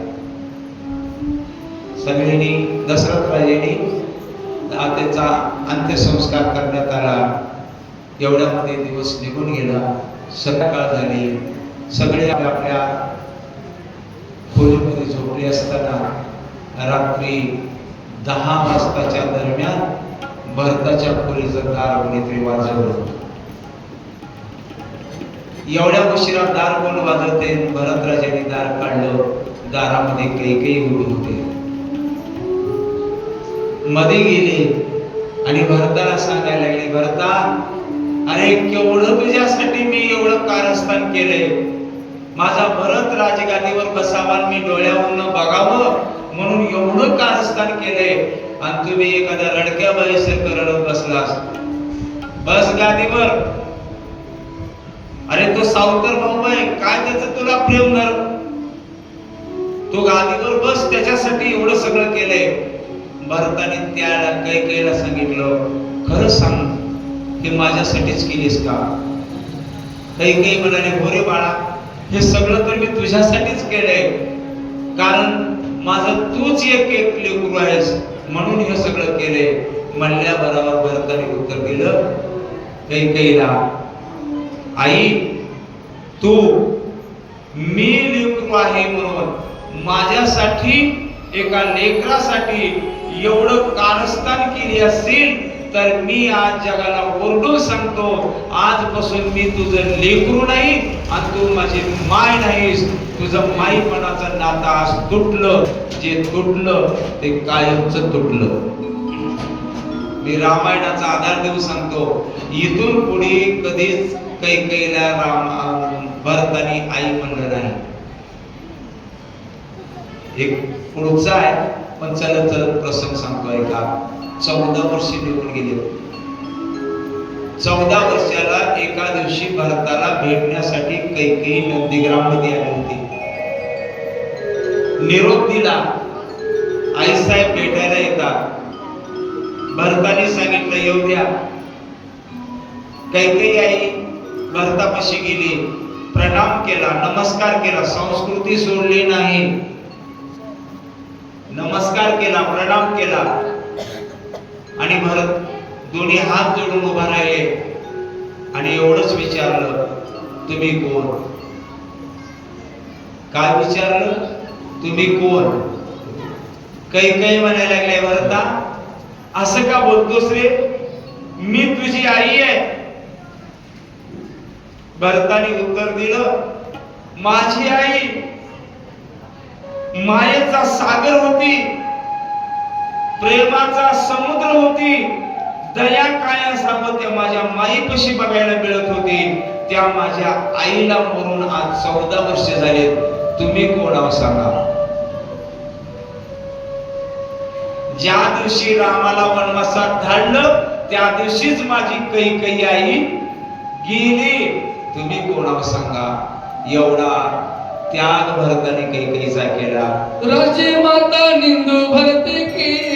सगळ्यांनी दशरथ राजांनी त्याचा अंत्यसंस्कार करण्यात आला. एवढ्यामध्ये दिवस निघून गेला. संध्याकाळ झाली. सगळे आपल्या खोलीमध्ये झोपले असताना रात्री 10 वाजताच्या दरम्यान भरताच्या खोलीचं दार कोणीतरी वाजवलं. एवढ्या उशिरा दार कोण वाजवते? भरतराजांनी दार काढलं. दारामध्ये कैकेयी उभी होते. मध्ये गेले आणि भरताला सांगायला लागले, भरता अरे केवढं तुझ्यासाठी मी एवढं कारस्थान केलंय. माझा भरत राजगादीवर बसावा, मी डोळ्यावरून बघावं म्हणून एवढं कारस्थान केलंय, आणि तुम्ही एखाद्या रडक्या बाईसारखं रडत बसलास. बस गादीवर. अरे तो सावतर भाऊ आहे, काय त्याचं तुला प्रेम नर? तो गादीवर बस, त्याच्यासाठी एवढं सगळं केलंय. भरताने त्याला कैकेयीला सांगितलं, खरं सांग हे माझ्यासाठीच केलीस का? कैकेयी म्हणाले, हो रे बाळा, हे सगळं तर मी तुझ्यासाठीच केलंय, कारण माझं तूच एक लेकरू आहेस म्हणून हे सगळं केलंय. म्हणल्याबरोबर भरताने उत्तर दिलं कैकेयीला, आई तू मी लेकरू आहे म्हणून माझ्यासाठी, एका लेकरासाठी एवढं कारस्थान केली असेल तर मी आज जगाला ओरडून सांगतो, आजपासून मी तुझं लेकरू नाही आणि तू माझी माय नाहीस. तुझं माईपणाचं नातं आज तुटलं. जे तुटलं ते कायमचं तुटलं. मी रामायणाचा आधार देऊन सांगतो, इथून पुढे कधीच कैकेयीला भरताने आई म्हणलं नाही. एक पुढचा आहे, पण चलत चलत प्रसंग सांगतो ऐका. 14 वर्ष निघून गेले. 14 वर्षाला एका दिवशी भरताला भेटण्यासाठी कैकेयी नंदीग्राम मध्ये आली होती. निरोप दिला, आई साहेब भेटायला येतात. भरताने सांगितलं येऊ द्या. कैकेयी आई भरतापाशी गेली, प्रणाम केला, नमस्कार केला, संस्कृती सोडली नाही. नमस्कार केला, प्रणाम केला, आणि भरत दोन्ही हात जोडून उभा राहिले आणि एवढंच विचारलं, तुम्ही कोण? काय विचारलं? तुम्ही कोण? कैकेयी म्हणायला लागले, भरता असं का बोलतोस रे? मी तुझी आई आहे. भरताने उत्तर दिलं, माझी आई मायेचा सागर होती, प्रेमाचा समुद्र होती, दया कायासारखं त्या माझ्या माईपाशी बघायला मिळत होती. त्या माझ्या आईला मरून आज 14 वर्ष झाले. तुम्ही कोण आहात सांगा? ज्या दिवशी रामाला वनवासात धाडलं त्या दिवशीच माझी कैकेयी आई गेली. तुम्ही कोण आहात सांगा? एवढा त्याग भरताने कैकेयीचा केला. राजे माता निंदू भरते केली,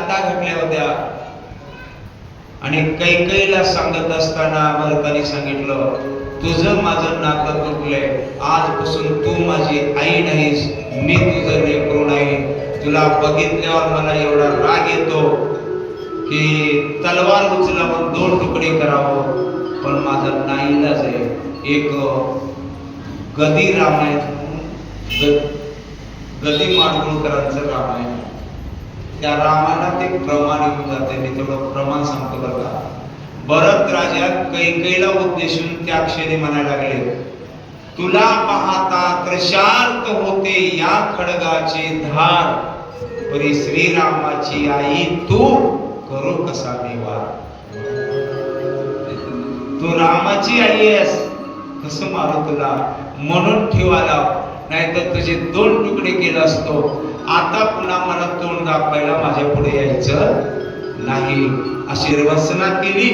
कांदा घातल्या होत्या आणि कैकेयीला सांगत असताना भरताने सांगितलं, तुझं माझं नातं तुटलंय, आजपासून तू माझी आई नाहीस, मी तुझं लेकरू नाही. तुला बघितल्यावर मला एवढा राग येतो की तलवार उचलावून 2 तुकडे करावं, पण माझं नाईलाज आहे. एक गदी रामायण, गदी माडगुळकरांचं रामायण, त्या रामायणात एक प्रमाण येऊन जाते. मी तेवढं प्रमाण सांगतो बरं का. भरत राजा कैकेयीला उद्देशून त्या क्षणी म्हणायला लागले, तुला पाहता त्रशार्थ होते या खडगाची धार, परी श्रीरामाची आई तू करू कसा निवार. तू रामाची आई आहेस, कसं मारू तुला, म्हणून ठेवायला, नाहीतर तुझे 2 तुकडे केले असतो. आता पुन्हा मला तोंड दाखवायला माझ्या पुढे यायचं नाही, अशी निर्वसना केली.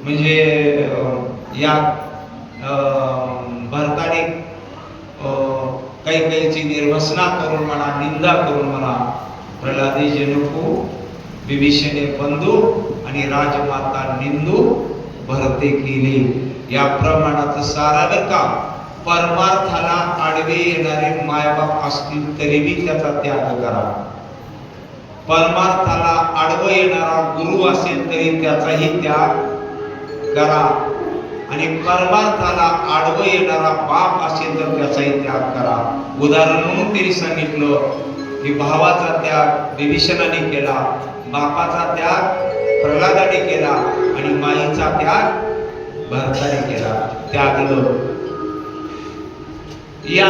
म्हणजे या भरताने कैकेयीची निर्वसना करून म्हणा, निंदा करून म्हणा, प्रल्हादी जनकू, विभीषणे बंधू आणि राजमाता निंदू भरते केली. या प्रमाणात सारावर का परमार्थाला आडवे येणारे मायबाप असतील तरी बी त्याचा त्याग करा. परमार्थाला आडवं येणारा गुरु असेल तरी त्याचाही त्याग करा. आणि परमार्थाला आडवं येणारा बाप असेल तर त्याचाही त्याग करा. उदाहरण म्हणून त्यांनी सांगितलं की भावाचा त्याग विभीषणाने केला, बापाचा त्याग प्रल्हादाने केला आणि माईचा त्याग भरताने केला. त्यागलं. या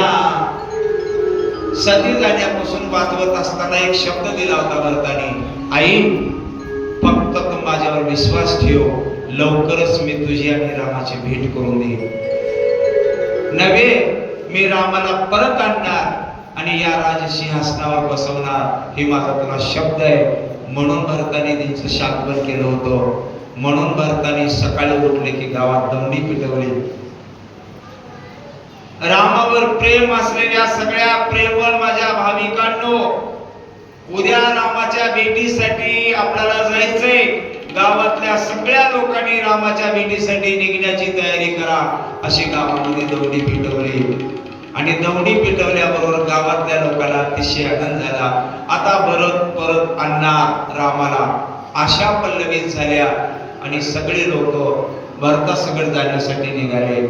सती जाण्यापासून वाचवत असताना एक शब्द दिला होता भरताने, आई फक्त तू माझ्यावर विश्वास ठेव, लवकरच मी तुझी आणि रामाची भेट करून देईन. नव्हे, मी रामाला परत आणणार आणि या राजसिंहासनावर बसवणार, हे माझा तुला शब्द आहे. म्हणून भरताने त्यांचं शांतवन केलं होतं. म्हणून भरताने सकाळी उठले की गावात दंडी पिटवली. रामावर प्रेम असलेल्या सगळ्या प्रेमळ माझ्या भाविकांनो, उद्या रामाच्या भेटीसाठी आपल्याला जायचंय. गावातल्या सगळ्या लोकांनी रामाच्या भेटीसाठी निघण्याची तयारी करा, अशी गावामध्ये दौडी पिटवली. आणि दौडी पिटवल्याबरोबर गावातल्या लोकांना अतिशय आनंद झाला. आता परत आणणार रामाला, आशा पल्लवित झाल्या आणि सगळे लोक भरतासकट जाण्यासाठी निघाले.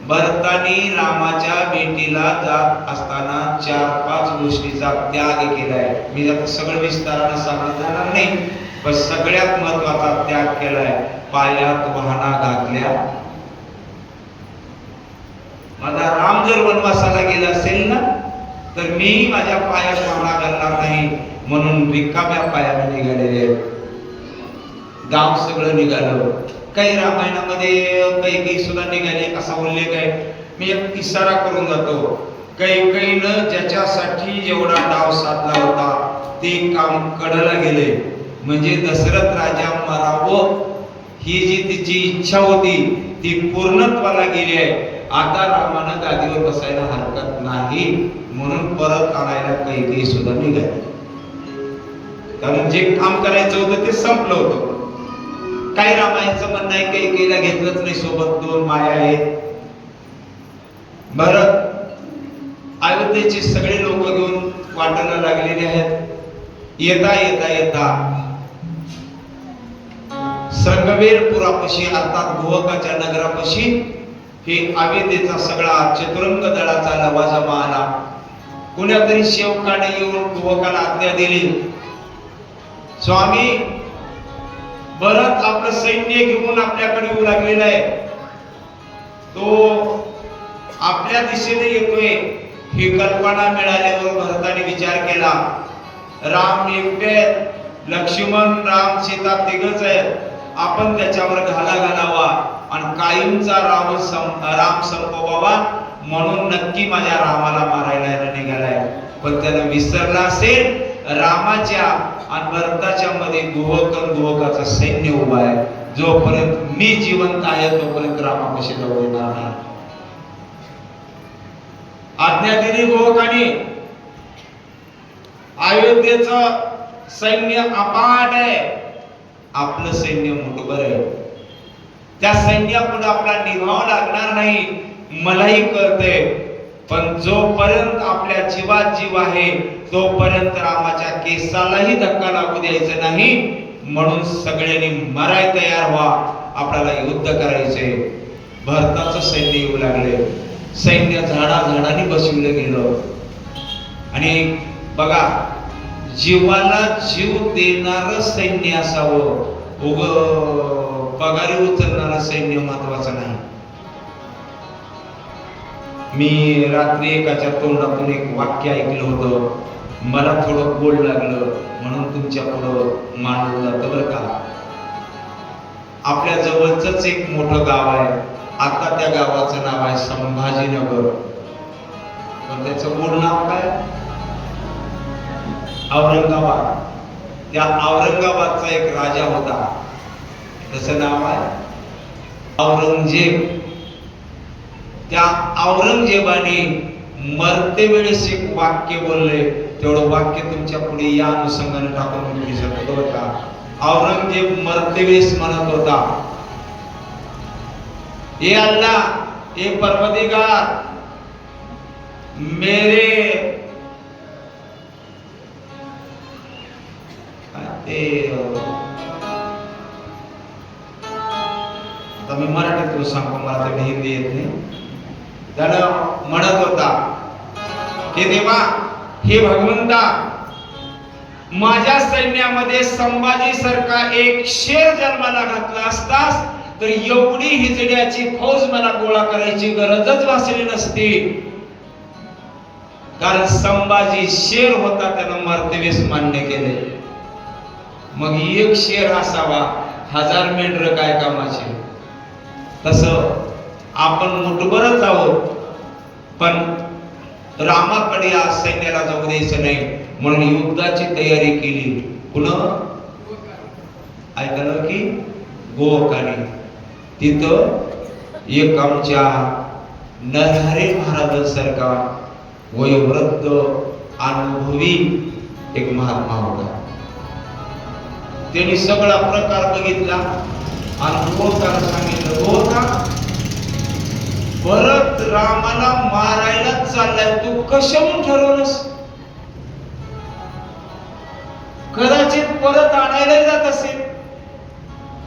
भरताने रामाच्या भेटीला जात असताना 4-5 गोष्टीचा त्याग केलाय. मी आता सगळं विस्ताराने सांगत जाणार नाही, पण सगळ्यात महत्वाचा त्याग केलाय. पायात वाहना घातल्या. माझा राम जर वनवासाला गेला असेल ना, तर मी माझ्या पायात वाहना घालणार नाही, म्हणून रिकाम्या पायाने निघालेले. गाव सगळं निघालं. काही रामायणामध्ये काही सुद्धा निघाले असा उल्लेख आहे. मी एक इशारा करून जातो. कैकेयीनं ज्याच्यासाठी जेवढा डाव साधला होता ते काम कडेला गेले. म्हणजे दशरथ राजा मरावं ही जी तिची इच्छा होती ती पूर्णत्वाला गेली आहे. आता रामानं गादीवर बसायला हरकत नाही, म्हणून परत आणायला कैकेयी सुद्धा निघाली. कारण जे काम करायचं होतं ते संपलं होतं. काही रामायणचं म्हणणं आहे कैकेयीला घेतलंच नाही सोबत, 2 माया आहेत. भरत अयोध्येचे सगळे लोक घेऊन वाटायला लागलेले आहेत. येता येता येता संगमेरपुरापाशी अर्थात गोवकाच्या नगरापाशी हे अयोध्येचा सगळा चतुरंग दळाचा लवाजमा आला. कुण्यातरी सेवकाने येऊन गोवकाला आज्ञा दिली, स्वामी भरत आपलं सैन्य घेऊन आपल्याकडे येऊ लागलेला आहे, तो आपल्या दिशेने येतोय. ही कल्पना मिळाल्यावर भरताने विचार केला, राम एकटे, लक्ष्मण राम सीता तिघच आहेत, आपण त्याच्यावर घाला घालावा आणि कायमचा राम संपवावा, म्हणून नक्की माझ्या रामाला मारायला निघालाय. पण त्यानं विसरला असेल रामाच्या आणि भरताच्या मध्ये गोवकाचं सैन्य उभा आहे. जोपर्यंत मी जिवंत आहे तोपर्यंत रामापाशी जाऊ देणार नाही. आज्ञा दिली गोवकाने. अयोध्येचं सैन्य अपाट आहे, आपलं सैन्य मोठं आहे. त्या सैन्यापुढे आपला निभाव लागणार नाही, मलाही कळतंय. पण जोपर्यंत आपल्या जीवात जीव आहे तोपर्यंत रामाच्या केसालाही धक्का लागू द्यायचा नाही. म्हणून सगळ्यांनी मराय तयार व्हा, आपल्याला युद्ध करायचे. भारताचं सैन्य येऊ लागले, सैन्य झाडाझाडाने बसविलं गेलं. आणि बघा, जीवाला जीव देणारं सैन्य असावं, उग पगारी उचलणारं सैन्य महत्वाचं नाही. मी रात्री एकाच्या तोंडातून एक वाक्य ऐकलं होतं, मला थोडं गोड लागलं म्हणून तुमच्या पुढं मांडलं जातं बरं का. आपल्या जवळच एक मोठं गाव आहे, आता त्या गावाचं नाव आहे संभाजीनगर. पण त्याचं मूळ नाव काय? औरंगाबाद. त्या औरंगाबादचा एक राजा होता, त्याचं नाव आहे औरंगजेब. त्या औरंगजेबाने मरते वेळेस एक वाक्य बोलले, तेवढं वाक्य तुमच्या पुढे या अनुषंगाने टाकून मी सांगतो बरं का. औरंगजेब मरते वेळेस म्हणत होता, ये अल्लाह, ये परवदिगार, मेरे आता मी मराठीत सांगतो, मला तेवढी हिंदी येत नाही. त्याला म्हणत होता, हे देवा, हे भगवंता, माझ्या सैन्यामध्ये संभाजी सारखा एक शेर जन्माला घातला असतास तर एवढी हिजड्याची फौज मला गोळा करायची गरजच भासली नसती. कारण संभाजी शेर होता, त्यानं मर्तवेस मान्य केले. मग एक शेर असावा, 1000 मेंढर काय कामाचे. तसं आपण मुठभरच आहोत, पण रामाकडे या सैन्याला जाऊ द्यायचं नाही म्हणून युद्धाची तयारी केली. पुन्हा ऐकलं की गोवकाने तिथं एक आमच्या नरहरी महाराजांसारखा वयोवृद्ध अनुभवी एक महात्मा होता. त्यांनी सगळा प्रकार बघितला आणि गोवकाला सांगितलं, गोवका, परत रामाला मारायला चाललाय, तू कशाहून ठरवलंस? कदाचित परत आणायला जात असेल,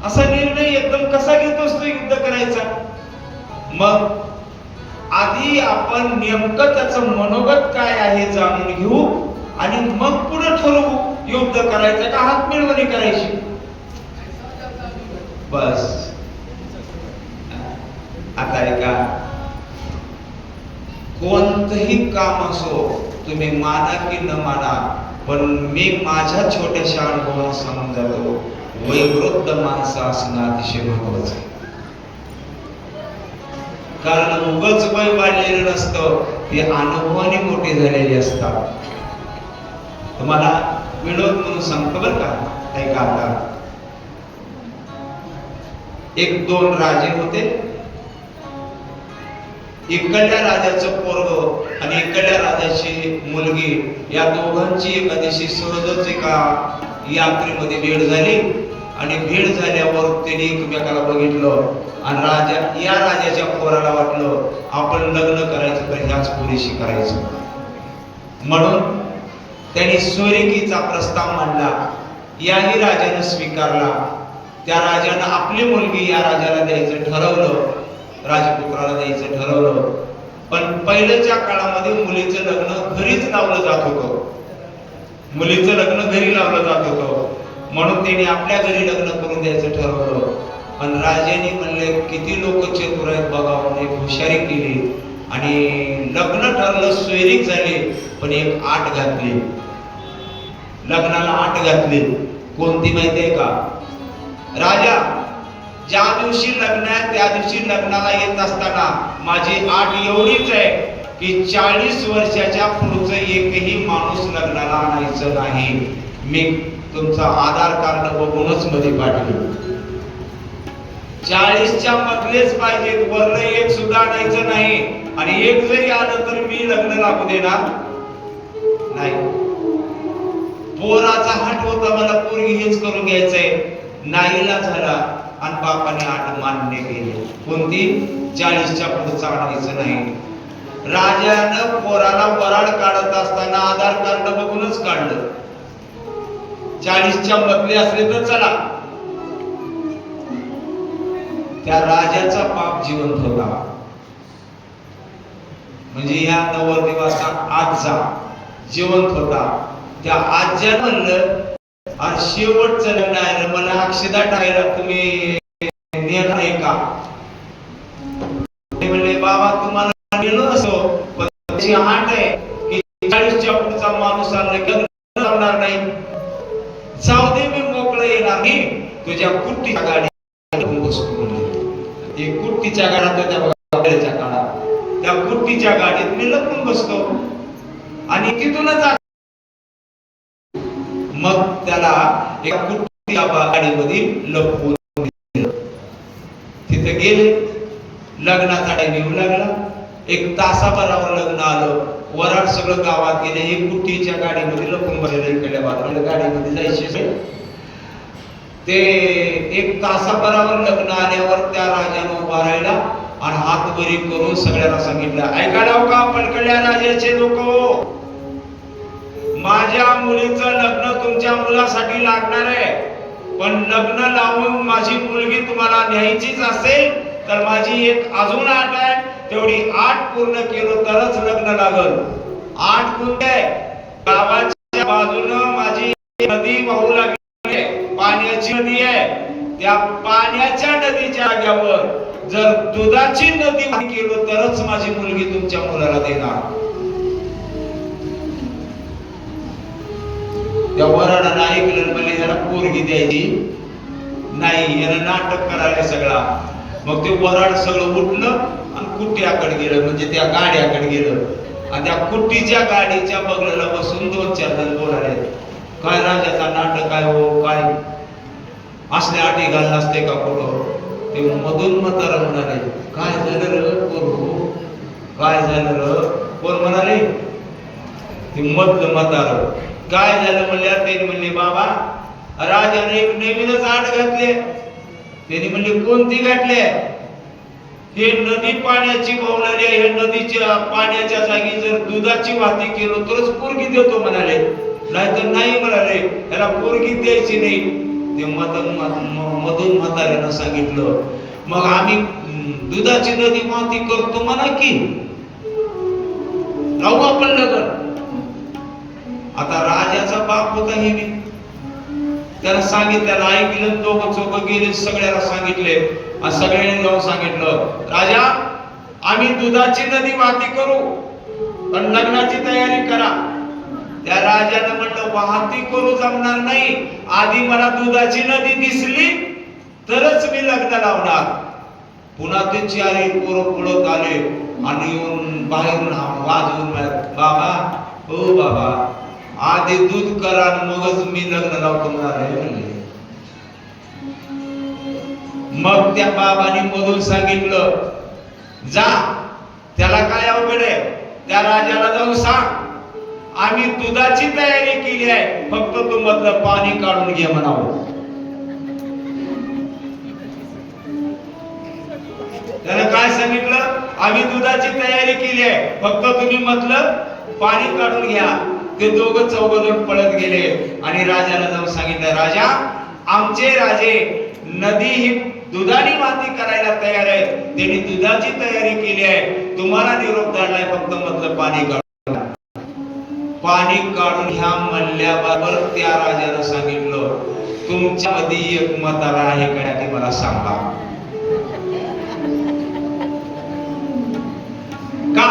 असा निर्णय एकदम कसा घेतोस तू युद्ध करायचा? मग आधी आपण नेमकं त्याचं मनोगत काय आहे जाणून घेऊ आणि मग पुढे ठरवू युद्ध करायचं का हात मिळवणी करायची. बस. आता ऐका, कोणतंही काम असो, तुम्ही माना की न माना, पण मी माझ्या छोट्याशा अनुभवाला सांगून जातो, वयोवृद्ध माणसं असणं अतिशय महत्वाचं आहे. कारण उगाच वय वाढलेलं नसतं, ते अनुभवाने मोठे झालेले असतात. तुम्हाला विनोद म्हणून सांगतो बरं का, ऐका. आता एक 2 राजे होते. इकडल्या राजाचं पोरग आणि इकडल्या राजाची मुलगी, या दोघांची एका दिवशी सहजच एका यात्रेमध्ये भेट झाली. आणि भेट झाल्यावर त्यांनी एकमेकाला बघितलं आणि या राजाच्या पोराला वाटलं आपण लग्न करायचं तर ह्याच पोरीशी करायचं. म्हणून त्यांनी सोयरिकीचा प्रस्ताव मांडला. याही राजाने स्वीकारला. त्या राजानं आपली मुलगी या राजाला द्यायचं ठरवलं, राजपुत्राला द्यायचं ठरवलं. पण पहिल्याच्या काळामध्ये मुलीचं लग्न घरीच लावलं जात होतं. मुलीचं लग्न घरी लावलं जात होतं, म्हणून त्यांनी आपल्या घरी लग्न करून द्यायचं ठरवलं. पण राजाने म्हणले, किती लोक चतुर आहेत बघावं, एक हुशारी केली आणि लग्न ठरलं, सोयरीक झाली. पण एक आट घातली, लग्नाला आट घातली. कोणती माहितीये का? राजा, ज्या दिवशी लग्न आहे त्या दिवशी लग्नाला येत असताना माझी आट एवढीच आहे की 40 वर्षाच्या पुढचं एकही माणूस लग्नाला आणायचं नाही. मी तुमचा आधार कार्ड बघूनच मध्ये पाठवलं. 40च्या मधलेच पाहिजेत, वरलं एक सुद्धा आणायचं नाही. आणि एक जरी आलं तर मी लग्न लागू देणार नाही. पोराचा हट होता, मला पोरगी हेच करून घ्यायचंय. नाहीला झाला आणि बापाने आठ मान्य केले. कोणती? 40च्या पुढचं आणायचं नाही. राजानं पोराला वराड काढत असताना आधार कार्ड बघूनच काढलं. 40च्या मधले असले तर चला. त्या राजाचा बाप जिवंत होता, म्हणजे या नवरदेवाचा आजा जिवंत होता. त्या आज्यानं म्हणलं, आणि शेवटचं लग्न आहे, मला अक्षदा टाकायला तुम्ही नेणार नाही का? ते म्हणले, बाबा तुम्हाला नेलो असो, पण त्याची आट आहे की 40च्या पुढचा माणूस लग्न लावणार नाही. जाऊ दे, मी मोकळं येणार नाही, तुझ्या कुट्टीच्या गाडीत बसतो. एक कुट्टीच्या गाड्यात होत्या बघा काळात, त्या कुट्टीच्या गाडीत मी लपून बसतो आणि तिथूनच मग त्याला एका कुट्टीच्या गाडीमध्ये लपवून दिलं. तिथे गेले, लग्नाचा टाइम येऊ लागला. 1 तासाभरावर लग्न आलं. वराड सगळं गावात गेले. हे कुट्टीच्या गाडीमध्ये लपून बसलेले, इकडल्या बाजूला गाडीमध्ये जायचे. ते 1 तासाभरावर लग्न आल्यावर त्या राजानं उभा राहिला आणि हात वरी करून सगळ्यांना सांगितलं, ऐका लाव का पलकडल्या राजाचे लोक, माझ्या मुलीचं लग्न तुमच्या मुलासाठी लागणार आहे, पण लग्न लावून माझी मुलगी तुम्हाला न्यायचीच असेल तर माझी एक अजून आट आहे, तेवढी आट पूर्ण केलं तरच लग्न लागल. आट कोणते? गावाच्या बाजूनं माझी नदी वाहू लागली, पाण्याची नदी आहे. त्या पाण्याच्या नदीच्या जाग्यावर जर दुधाची नदी केलं तरच माझी मुलगी तुमच्या मुलाला देणार. त्या वराडानं ऐकलं, म्हणजे याला पोरगी द्यायची नाही, यानं नाटक करायला सगळा. मग ते वराड सगळं उठलं आणि कुट्ट्याकडे गेलं, म्हणजे त्या गाड्याकडे गेलं. आणि त्या कुट्टीच्या गाडीच्या बगलेला बसून 2-4 जण बोलाले, काय राजाचा नाटक आहे हो, काय असले आटी घालला असते का कुठं? ते मधून म्हातारा म्हणाले, काय झालं र पोरगो, काय झालं र? कोण म्हणाले? ते मधलं म्हातारा. काय झालं म्हणल्यावर त्यांनी म्हणले, बाबा राजाने एक नवीनच आट घातले. त्यांनी म्हणले, कोणती घातली? हे नदी पाण्याची वाहणारी आहे, नदीच्या पाण्याच्या जागी जर दुधाची वाहती केलो तरच पोरगी देतो म्हणाले, नाहीतर नाही म्हणाले, त्याला पोरगी द्यायची नाही. ते मधून म्हाताऱ्यानं सांगितलं, मग आम्ही दुधाची नदी वाहती करतो म्हणा की, लावू आपण लग्न. आता राजाचा बाप होता हे, त्याला सांगितलं, त्याला ऐकलं. दोघं चौघ गेले, सगळ्याला सांगितले आणि सगळ्यांनी जाऊन सांगितलं, राजा आम्ही दुधाची नदी वाहती करू पण लग्नाची तयारी करा. त्या राजानं म्हटलं, वाहती करू जमणार नाही, आधी मला दुधाची नदी दिसली तरच मी लग्न लावणार. पुन्हा ते 4 पोरं पळत आले आणि येऊन बाहेरून वाजवून, बाबा हो बाबा, आधी दूध करा मगच मी लग्न लावतो म्हणाले. मग त्या बाबांनी मधून सांगितलं, जा, त्याला काय अवघड आहे, त्या राजाला जाऊन सांग आम्ही दुधाची तयारी केली आहे, फक्त तू मधलं पाणी काढून घे म्हणावं. त्यानं काय सांगितलं, आम्ही दुधाची तयारी केली आहे, फक्त तुम्ही मधलं पाणी काढून घ्या. ते दोघं चौघजण पळत गेले आणि राजाला जाऊन सांगितलं, राजा आमचे राजे नदी ही दुधाने वाहती करायला तयार आहे, त्यांनी दुधाची तयारी केली आहे, तुम्हाला निरोप धाडलाय, फक्त मधलं पाणी काढून. पाणी काढून ह्या म्हणल्याबरोबर त्या राजाला सांगितलं, तुमच्यामध्ये एक म्हातारा आहे का ते मला सांगा. का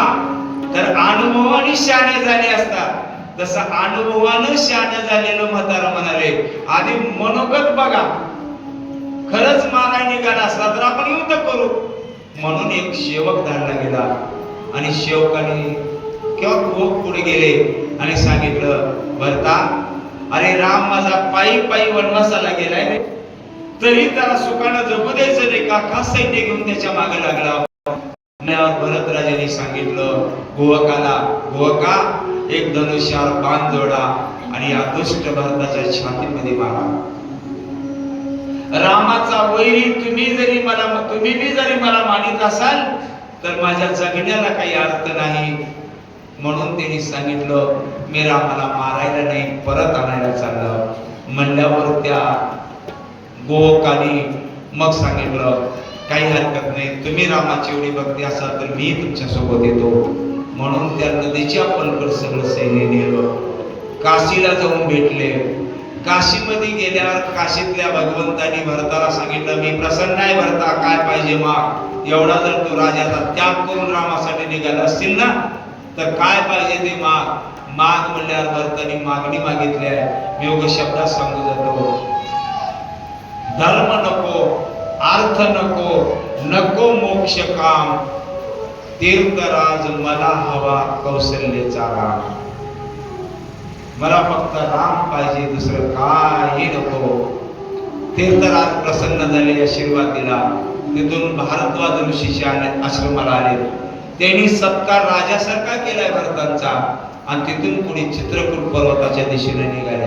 तर अनुभवाने शहाणे झाले असतात, तसं अनुभवानं शहाणे झालेलं म्हातारा म्हणाले, आधी मनोगत बघा, खरंच मारायला निघाला असला तर आपण युद्ध करू. म्हणून एक सेवक धाडला गेला आणि सेवकाने किंवा खूप पुढे गेले आणि सांगितलं, भरता अरे राम माझा पायी पायी वनवासाला गेलाय रे, तरी त्याला सुखानं जगू द्यायचं नाही का? का सैन्य घेऊन त्याच्या मागे लागला? भरत राजाने सांगितलं गोवकाला, गोवका एक धनुष्यावर बाण जोडा आणि या दुष्ट भरताच्या छातीमध्ये मारा. रामाचा वैरी तुम्ही बी जरी मला मानित असाल तर माझ्या जगण्याला काही अर्थ नाही. म्हणून त्यांनी सांगितलं मी रामाला मारायला नाही परत आणायला चाललं. म्हणल्यावर त्या गोवकाने मग सांगितलं काही हरकत नाही, तुम्ही रामाची एवढी भक्ती असाल तर मी तुमच्या सोबत येतो. म्हणून त्या नदीच्या पलीकडे सगळं सैन्य नेलं. काशीला जाऊन भेटले. काशीमध्ये गेल्यावर काशीतल्या भगवंतानी भरताला सांगितलं मी प्रसन्न आहे भरता, काय पाहिजे माग. एवढा जर तू राजाचा त्याग करून रामासाठी निघाला असतील ना तर काय पाहिजे ते माग. माग म्हणल्यावर भरतानी मागणी मागितली आहे. मी योग शब्दात सांगू जातो, धर्म नको, अर्थ नको मोक्ष काम, तीर्थराज मला हवा कौशल्याचा राम. मला फक्त राम पाहिजे, दुसरं काही नको. तीर्थराज प्रसन्न झाले, आशीर्वाद दिला. तिथून भारद्वाज ऋषीच्या आश्रमाला आले. त्यांनी सत्कार राजासारखा केलाय भरतांचा आणि तिथून पुढे चित्रकूट पर्वताच्या दिशेने निघाले.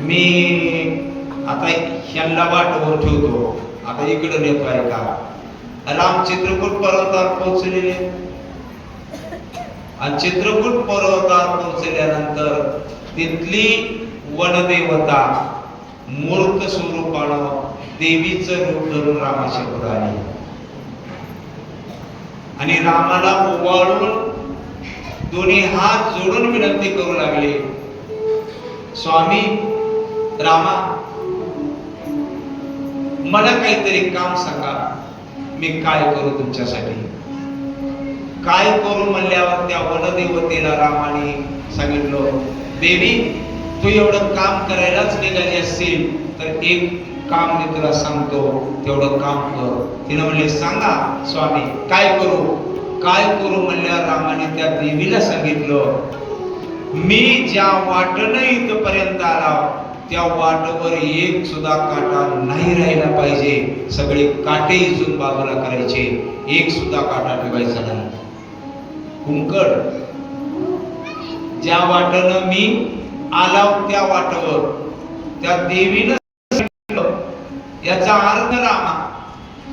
मी आता ह्यांना वाटवर ठेवतो, आता इकडे नेतो आहे का. राम चित्रकूट पर्वतावर पोहोचलेले आणि चित्रकूट पर्वतावर पोहोचल्यानंतर तिथली वनदेवता मूर्त स्वरूपानं देवीचं रूप धरून रामाच्या पुढे आली आणि रामाला ओवाळून दोन्ही हात जोडून विनंती करू लागले, स्वामी रामा मला काहीतरी काम सांगा, मी काय करू तुमच्यासाठी. काय करू म्हणल्यावर त्या वनदेवतेला रामाने सांगितलं, देवी तू एवढं काम करायलाच निघाली असतील तर एक काम मी तुला सांगतो, तेवढं काम कर. तिने म्हणले सांगा स्वामी काय करू म्हणल्यावर रामाने त्या देवीला सांगितलं, मी ज्या वाटनं इथपर्यंत आला त्या वाटवर एक सुद्धा काटा नाही राहिला पाहिजे. सगळे काटे इथून बाजूला करायचे, एक सुद्धा काटा ठेवायचा नाही. कुंकड ज्या वाटनं मी आला त्या वाटवर त्या देवीनं सांगितलं, याचा अर्थ रामा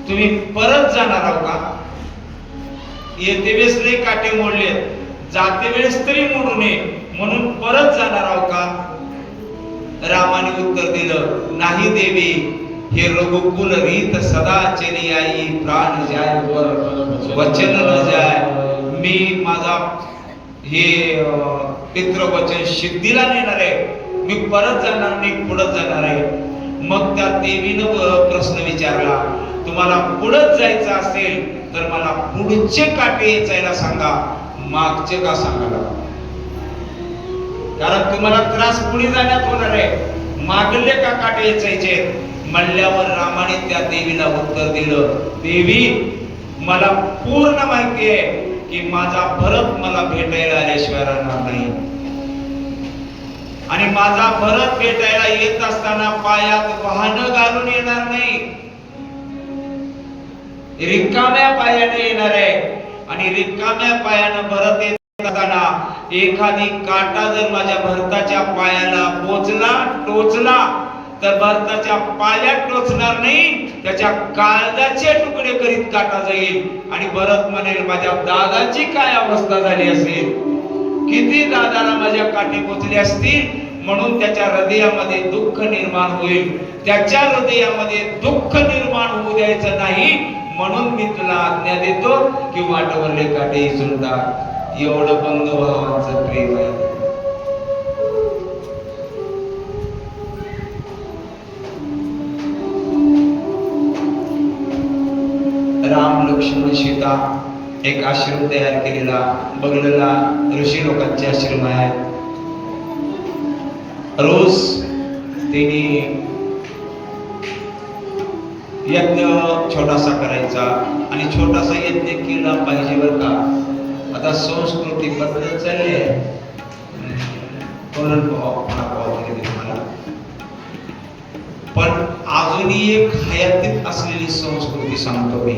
तुम्ही परत जाणार आहो का. येते वेळेस लई काटे मोडले, जाते वेळेस तरी मोडू नये म्हणून परत जाणार आहो का. रामाने उत्तर दिलं, नाही देवी, हे रघुकुल रीत सदा चली आई, प्राण जाय वर वचन न जाय. मी माझा हे पितृवचन सिद्धीला नेणार आहे, मी परत जाणार नाही, पुढे जाणार आहे. मग त्या देवीनं प्रश्न विचारला, तुम्हाला पुढे जायचं असेल तर मला पुढचे काटे यायला सांगा, मागचे का सांगायला. कारण तुम्हाला त्रास पुढे जाण्यात होणार आहे, मागले का काटे यायचे म्हणल्यावर रामाने त्या देवीला उत्तर दिलं, देवी मला पूर्ण माहिती आहे की माझा भरत मला भेटायला आल्याशिवाय राहणार नाही आणि माझा भरत भेटायला येत असताना पायात वाहनं घालून येणार नाही, रिकाम्या पायाने येणार आहे. आणि रिकाम्या पायानं भरत येत असताना एखादी काटा जर माझ्या भरताच्या पायाला टोचला तर भरताच्या पायात टोचणार नाही, त्याच्या काळजाचे तुकडे करीत काटा जाईल आणि भरत म्हणेल माझ्या दादाची काय अवस्था झाली असेल, किती दादाला माझ्या काटे पोचले असतील. म्हणून त्याच्या हृदयामध्ये दुःख निर्माण होईल, त्याच्या हृदयामध्ये दुःख निर्माण होऊ द्यायचं नाही. म्हणून मी तुला आज्ञा देतो की वाटवरले काटे इचून टाक. एवढं बंधू भावांचं प्रेम आहे. राम लक्ष्मण सीता एक आश्रम तयार केलेला बघलेला ऋषी लोकांचे आश्रम आहे. रोज त्यांनी यज्ञ छोटासा करायचा आणि छोटासा यज्ञ केला पाहिजे बरं का. आता संस्कृती बदलत चालली आहे. पण अजूनही एक हयातीत असलेली संस्कृती सांगतो मी.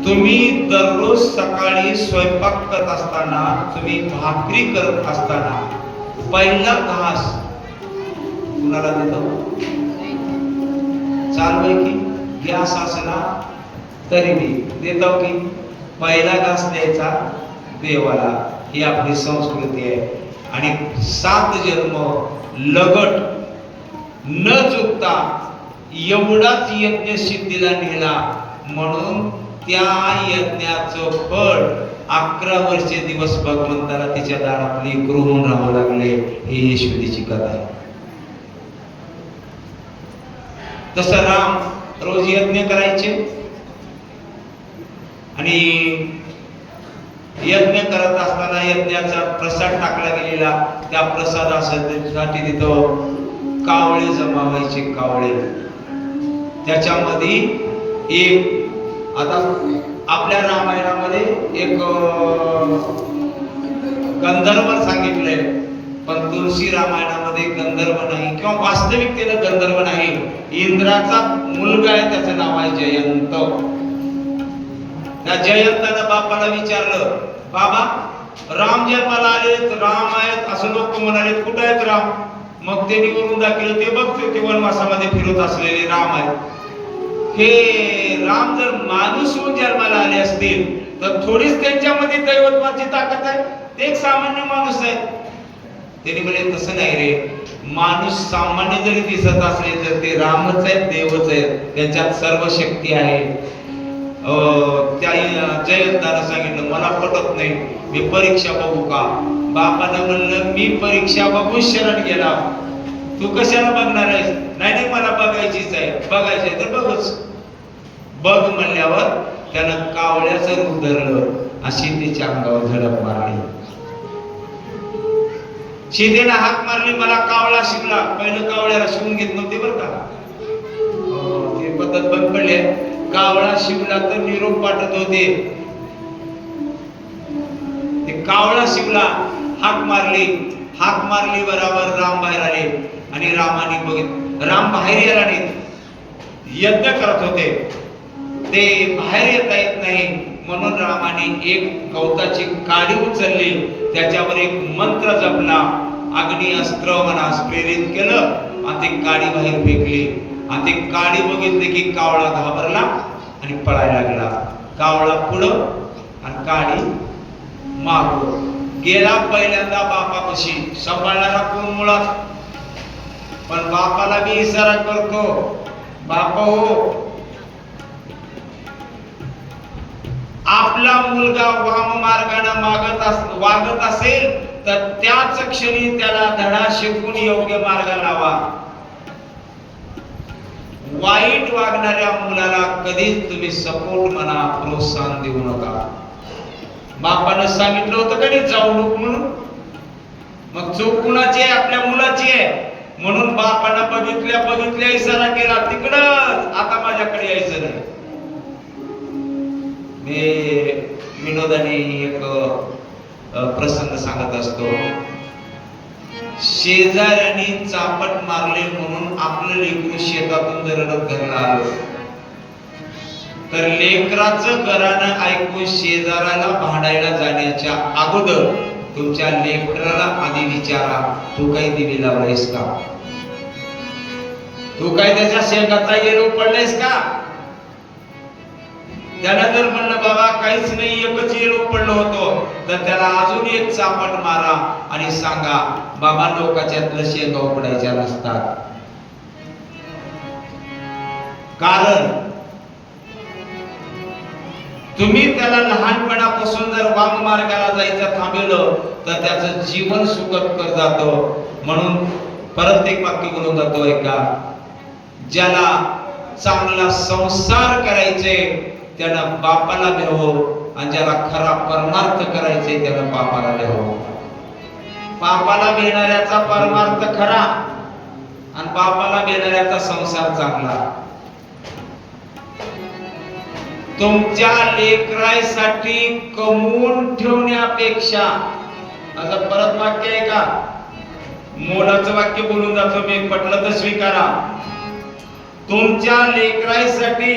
तुम्ही दररोज सकाळी स्वयंपाक करत असताना, तुम्ही भाकरी करत असताना पहिला घास कुणाला देतो? चालवाय की गॅस असला तरी मी देतो की पहिला घास द्यायचा देवाला, ही आपली संस्कृती आहे. आणि 7 जन्म लगट न चुकता एवढाच यज्ञ सिद्धीला नेला, म्हणून त्या यज्ञाचं फळ 11 वर्षे दिवस भगवंताला तिच्या दारात लेकरू होऊन राहावं लागले. ही यशोदेची कथा आहे. तसं राम रोज यज्ञ करायचे आणि यज्ञ करत असताना यज्ञाचा प्रसाद टाकला गेलेला, त्या प्रसादासाठी तिथं कावळे जमा व्हायचे. कावळे, त्याच्यामध्ये एक, आता आपल्या रामायणामध्ये एक गंधर्व सांगितलंय, पण तुलसी रामायणामध्ये गंधर्व नाही किंवा वास्तविकतेनं गंधर्व नाही. इंद्राचा मुलगा आहे, त्याचं नाव आहे जयंत. त्या जयंतानं बापाला विचारलं, बाबा राम जन्माला आलेत, राम आहेत असं लोक म्हणाले, कुठे आहेत राम? मग त्यांनी वरून दाखवलं, ते बघतो ते वनवासामध्ये फिरत असलेले राम आहेत. हे राम जर माणूस होऊन जन्माला आले असतील तर थोडीच त्यांच्यामध्ये दैवत्वाची ताकद आहे, ते एक सामान्य माणूस आहे. त्यांनी म्हणे तसं नाही रे, माणूस सामान्य जरी दिसत असले तर ते रामच आहेत, देवच आहेत, त्यांच्यात सर्व शक्ती आहे. त्या जयंतानं सांगितलं, मला पटत नाही, मी परीक्षा बघू का? बापानं म्हणलं, मी परीक्षा बघून शरण गेला, तू कशाला बघणार आहेस? नाही नाही, मला बघायचीच आहे. बघायची तर बघच. बघ म्हणल्यावर त्यानं कावळ्याचं रूप धरलं, अशी त्याच्या अंगावर झडप मारली. सीतेनं हाक मारली, मला कावळा शिकला. पहिलं कावळ्याला शिवून घेत नव्हते बरं का, ते पद्धत बंद पडली. कावळा शिवला तर निरोप पाठवत होते. ते कावळा शिवला, हाक मारली बरोबर राम बाहेर आले. आणि रामाने बघितलं, राम बाहेर यायला नाहीत, यज्ञ करत होते, ते बाहेर येता येत नाही, म्हणून रामाने एक गवताची काडी उचलली, त्याच्यावर एक मंत्र जपला, अग्नी अस्त्र मनास प्रेरित केलं आणि ती काडी बाहेर फेकली. आणि ती काडी बघितली की कावळा घाबरला आणि पळायला लागला. कावळा पुढं आणि काडी मागं गेला. पहिल्यांदा बापापाशी, सांभाळणारा कोण मुळात, पण बापाला बी इशारा करतो, बापा हो, आपला मुलगा वाम मार्गाने वागत असेल तर त्याच क्षणी त्याला धडा शिकवून योग्य मार्ग लावा. वाईट वागणाऱ्या मुलाला कधीच तुम्ही सपोर्ट म्हणा, प्रोत्साहन देऊ नका. बापानं सांगितलं होतं कधी जाऊ नको म्हणून, मग चूक कुणाची आहे? आपल्या मुलाची आहे. म्हणून बापानं बघितल्या इशारा केला, तिकडं आता माझ्याकडे यायचं नाही. मी विनोदाने एक प्रसंग सांगत असतो. शेजाऱ्यांनी चापट मारले म्हणून आपलं लेकरू शेतातून जर रडत घरला आलं तर लेकराचं घरानं ऐकून शेजाऱ्याला भांडायला जाण्याच्या अगोदर तुमच्या लेकराला आधी विचारा, तू काही दिवी लावलायस का? तू काय त्याच्या शेंगाचा येलो पडलायस का? त्याला जर म्हणलं बाबा काहीच नाही, एकच येलो पडलं होतं, तर त्याला अजून एक चापट मारा आणि सांगा, बाबा लोकांच्यातलं शेंगा उपडायच्या नसतात. कारण तुम्ही त्याला लहानपणापासून जर वाम मार्गाला जायचं थांबवलं तर त्याचं जीवन सुखकर जातं. म्हणून परत एक वाक्य बोलून जातो ऐका, ज्याला चांगला संसार करायचे त्याला बापाला भ्यावं आणि ज्याला खरा परमार्थ करायचे त्याला बापाला भ्यावं. बापाला भेटणाऱ्याचा परमार्थ खरा आणि बापाला भेटणाऱ्याचा संसार चांगला. तुमच्या लेकरासाठी कमवून ठेवण्यापेक्षा, असं परत वाक्य आहे का, मोलाचं वाक्य बोलून जातो मी, पटलं तर स्वीकारा. तुमच्या लेकरासाठी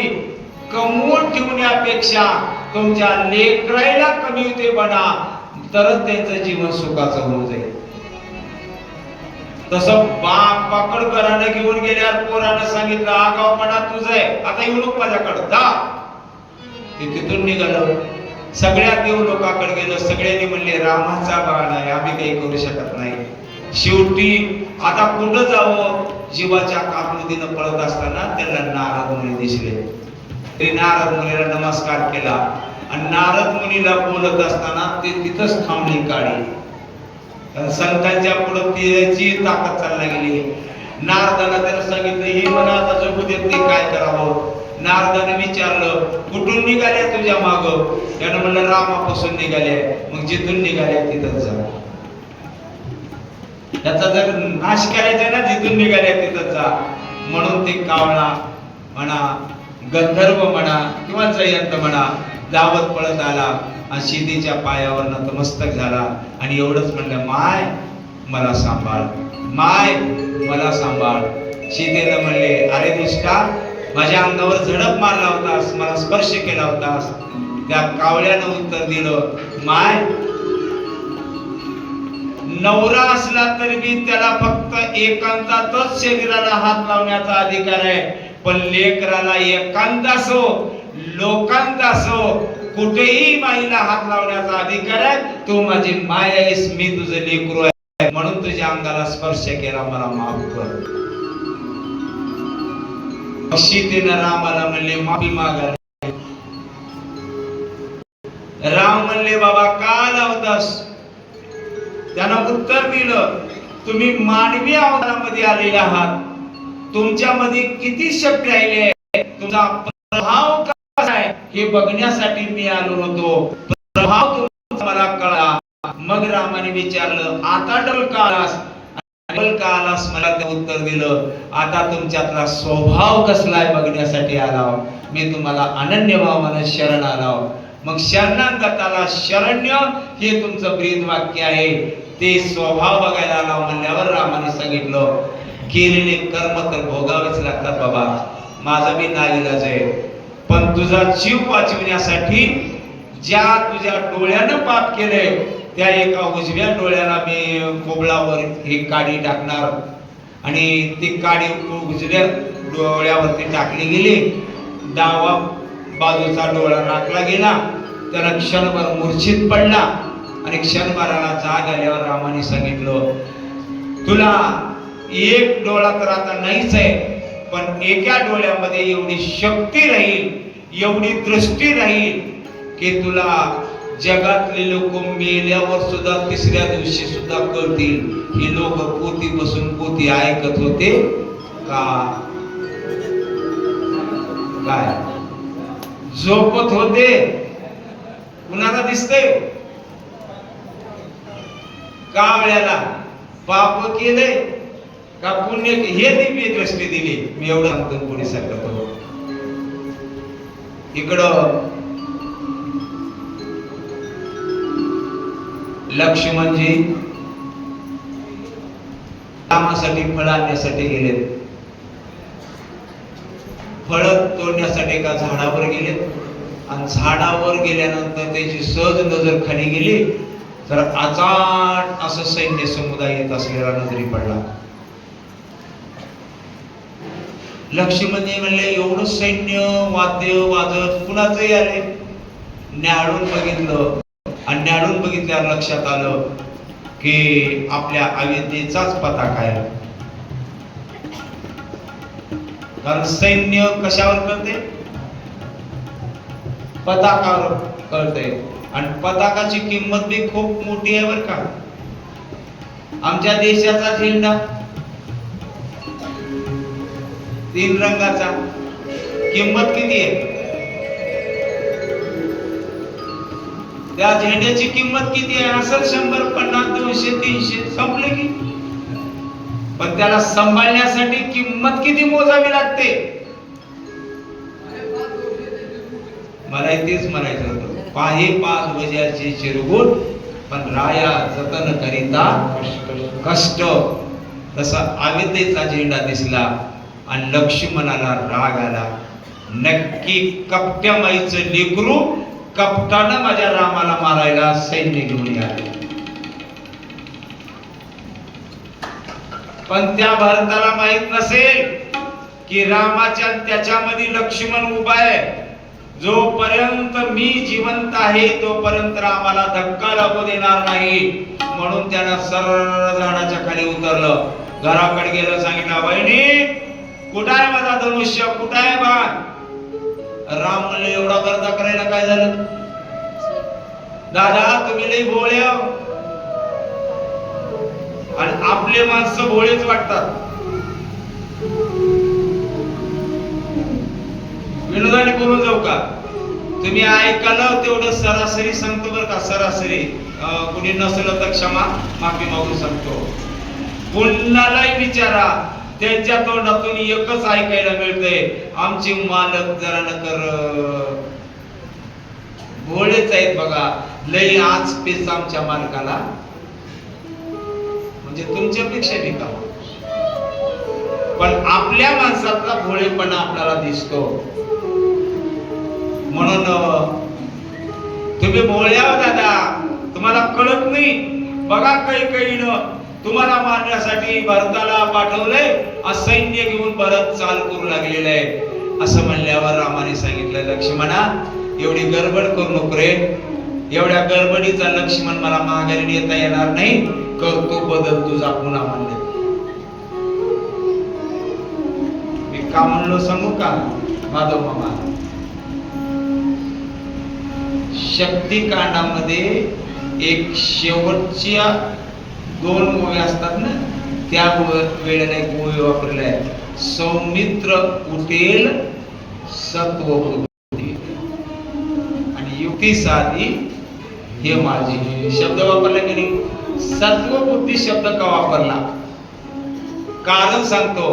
कमवून ठेवण्यापेक्षा तुमच्या लेकराला कमी होते बना, तरच त्यांचं जीवन सुखाचं होऊन जाईल. तसं बाप पाकड घरानं घेऊन गेल्यावर पोरानं सांगितलं आगावपणा तुझं आहे, आता येऊ नको माझ्याकडं जा. ते तिथून निघालं, सगळ्या देव लोकांकडे गेलं. सगळ्यांनी म्हणले रामाचा बाळ आहे, आम्ही काही करू शकत नाही. शेवटी आता कुठं जावं, जीवाच्या काकुळतीनं पळत असताना त्यांना नारद मुनी दिसले. ते नारद मुनीला नमस्कार केला आणि नारद मुनीला बोलत असताना ते तिथंच थांबली काळी. संतांच्या पुढे तिची ताकद चालला गेली. नारदाला त्याला सांगितलं हे मला आता जगू देत नाही, काय करावं. नारदाने विचारलं कुठून निघाले तुझ्या माग. त्यानं म्हणलं रामापासून निघाले. मग जिथून निघाले तिथंच जा. त्याचा जर नाश करायचा ना, जिथून निघाले तिथंच जा. म्हणून ते कावळा म्हणा, गंधर्व म्हणा किंवा जयंत म्हणा धावत पळत आला आणि सीतेच्या पायावर नतमस्तक झाला आणि एवढंच म्हणलं माय मला सांभाळ, माय मला सांभाळ. सीतेनं म्हणले अरे दुष्टा, माझ्या अंगावर झडप मारला होतास, मला स्पर्श केला होतास. त्या कावळ्यानं उत्तर दिलं माय, नवरा असला तरी बी त्याला फक्त एकांतातच शरीराला हात लावण्याचा अधिकार आहे, पण लेकराला एकांत असो लोकांत असो कुठेही माईला हात लावण्याचा अधिकार आहे. तू माझी माय आहेस, मी तुझं लेकरू आहे, म्हणून तुझ्या अंगाला स्पर्श केला, मला माफ कर. सीतेनं रामाला म्हणले माफी मागायला. राम म्हणले बाबा का लावतास. त्यानं उत्तर दिलं तुम्ही मानवी अवतारामध्ये आलेले आहात, तुमच्यामध्ये किती शक्ती राहिली आहे, तुमचा प्रभाव कसा आहे हे बघण्यासाठी मी आलो होतो. प्रभाव तुमचा मला कळला. मग रामाने विचारलं आता डबल का आलास. डबल का आलास. मला ते उत्तर दिलं आता तुमच्यातला स्वभाव कसला आहे बघण्यासाठी आला, मी तुम्हाला अनन्य भावानं शरण आलो. मग शरणागताला शरण्य हे तुमचं ब्रीद वाक्य आहे, ते स्वभाव बघायला आला म्हणल्यावर रामाने सांगितलं केलेले कर्म तर भोगावेच लागतात बाबा, माझा बी नाईलाज आहे. पण तुझा जीव वाचविण्यासाठी ज्या तुझ्या डोळ्यानं पाप केले त्या एका उजव्या डोळ्याला मी कोबळावर ही काडी टाकणार आणि ती काडी उजव्या डोळ्यावरती टाकली गेली. डावा बाजूचा डोळा राखला गेला. त्याला क्षणभर मूर्छित पडला आणि क्षणभराला जाग आल्यावर रामाने सांगितलं तुला एक डोळा तर आता नाहीच आहे, पण एका डोळ्यामध्ये एवढी शक्ती राहील, एवढी दृष्टी राहील की तुला जगातले लोक मेल्यावर सुद्धा तिसऱ्या दिवशी सुद्धा कळतील ही लोक पोती बसून पोती ऐकत होते का काय झोपत होते. कुणाला दिसतंय कावळ्याला पाप केले का पुण्य, हे दिव्य दृष्टी दिली. मी एवढं सांगतो पुढे सांगतो. इकडं लक्ष्मणजी कामासाठी फळ आणण्यासाठी गेलेत. फळ तोडण्यासाठी एका झाडावर गेलेत आणि झाडावर गेल्यानंतर त्याची सहज नजर खाली गेली तर अचाट असं सैन्य समुदाय येत असलेला नजरी पडला. लक्ष्मणजी म्हणले एवढं सैन्य वाद्य वाजत कुणाचंही आले. न्याहाळून बघितलं आणि न्याहाळून बघितल्यावर लक्षात आलं की आपल्या अयोध्येचाच पताका आहे. कारण सैन्य कशावर कळते, पताकावर कळते. आणि पताकाची किंमत बी खूप मोठी आहे बर का. आमच्या देशाचा झेंडा 3 रंगाचा, किंमत किती आहे. त्या झेंड्याची किंमत किती आहे असेल 100, 50, 200, 300 संपले की. पण त्याला सांभाळण्यासाठी किंमत किती मोजावी लागते. मला तेच म्हणायचं होतं. पाहे 5 वजाचे चिरगुट पण राया जतन करिता कष्ट. तसा अयोध्येचा झेंडा दिसला आणि लक्ष्मणाला राग आला. नक्की कपट्या माईचं लेकरू कपटानं माझ्या रामाला मारायला सैन्य घेऊन आले. पण त्या भरताला माहित नसेल की रामाच्या त्याच्यामध्ये लक्ष्मण उभा आहे. जोपर्यंत मी जिवंत आहे तोपर्यंत रामाला धक्का लागू देणार नाही. म्हणून त्यानं सरळ झाडाच्या खाली उतरलं, घराकडे गेलं, सांगितलं वहिनी कुठं आहे माझा धनुष्य, कुठं आहे बाण. राम म्हणले एवढा गर्दा करायला काय झालं दादा, तुम्ही लई भोळे आणि आपले माणसं भोळेच वाटतात. विनोदाने बोलून जाऊ का, तुम्ही ऐकायला तेवढं सरासरी सांगतो बरं का, सरासरी. कुणी नसलं तर क्षमा माफी मागू सांगतो. कुणालाही विचारा, त्यांच्या तोंडातून एकच ऐकायला मिळतंय, आमचे मालक जरा नकर भोळेच आहेत बघा, लई आज पेच आमच्या मालकाला. म्हणजे तुमच्यापेक्षा बी का, पण आपल्या माणसातला भोळेपणा आपल्याला दिसतो. म्हणून तुम्ही भोळे आहो दादा, तुम्हाला कळत नाही. बघा कैकेयीनं तुम्हाला मारण्यासाठी भरताला पाठवलंय, असैन्य घेऊन भरत चाल करू लागलेलं आहे. असं म्हणल्यावर रामाने सांगितलं लक्ष्मणा एवढी गडबड करू नको रे, एवढ्या गडबडीचा लक्ष्मण मला माघारी नेता येणार नाही, करतो बदल तुझा पुन्हा. म्हणले मी का म्हणलो सांगू का माधव मामा, शक्तिकांडामध्ये एक शेवटच्या 2 ओव्या असतात ना, त्या वेळेला एक ओवी वापरलेला आहे, सौमित्र उठेल सत्व बुद्धी आणि युक्ती साधी हे माझी. शब्द वापरला की नाही, सत्व बुद्धी शब्द का वापरला, कारण सांगतो.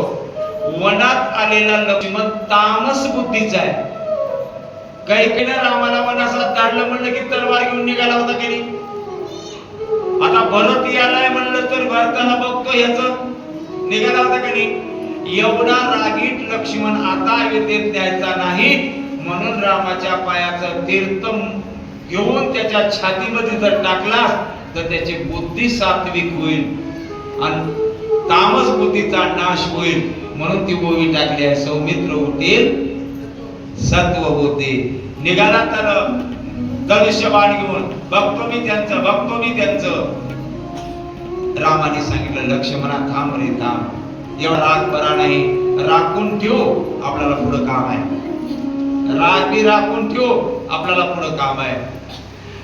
वनात आलेला लक्ष्मण तामस बुद्धीचा आहे. काही रामाला वनासात काढलं म्हणलं की तलवार घेऊन निघाला होता की नाही. आता भरत यालाय म्हणलं तर भरताला बघतो ह्याच निघाला होता की नाही. एवढा रागीट लक्ष्मण आता अयोध्येत द्यायचा नाही, म्हणून रामाच्या पायाचं तीर्थ घेऊन त्याच्या छातीमध्ये जर टाकला तर त्याची बुद्धी सात्विक होईल आणि तामस बुद्धीचा नाश होईल. म्हणून ती ओवी टाकली आहे, सौमित्र उठेल सत्व बुद्धी. निघाला तर धनुष्य बाण घेऊन, बघतो मी त्यांचं. रामाने सांगितलं लक्ष्मणा थांब रे थांब, एवढा राग बरा नाही, राखून ठेव, आपल्याला पुढं काम आहे. राग बी राखून ठेव, आपल्याला पुढं काम आहे.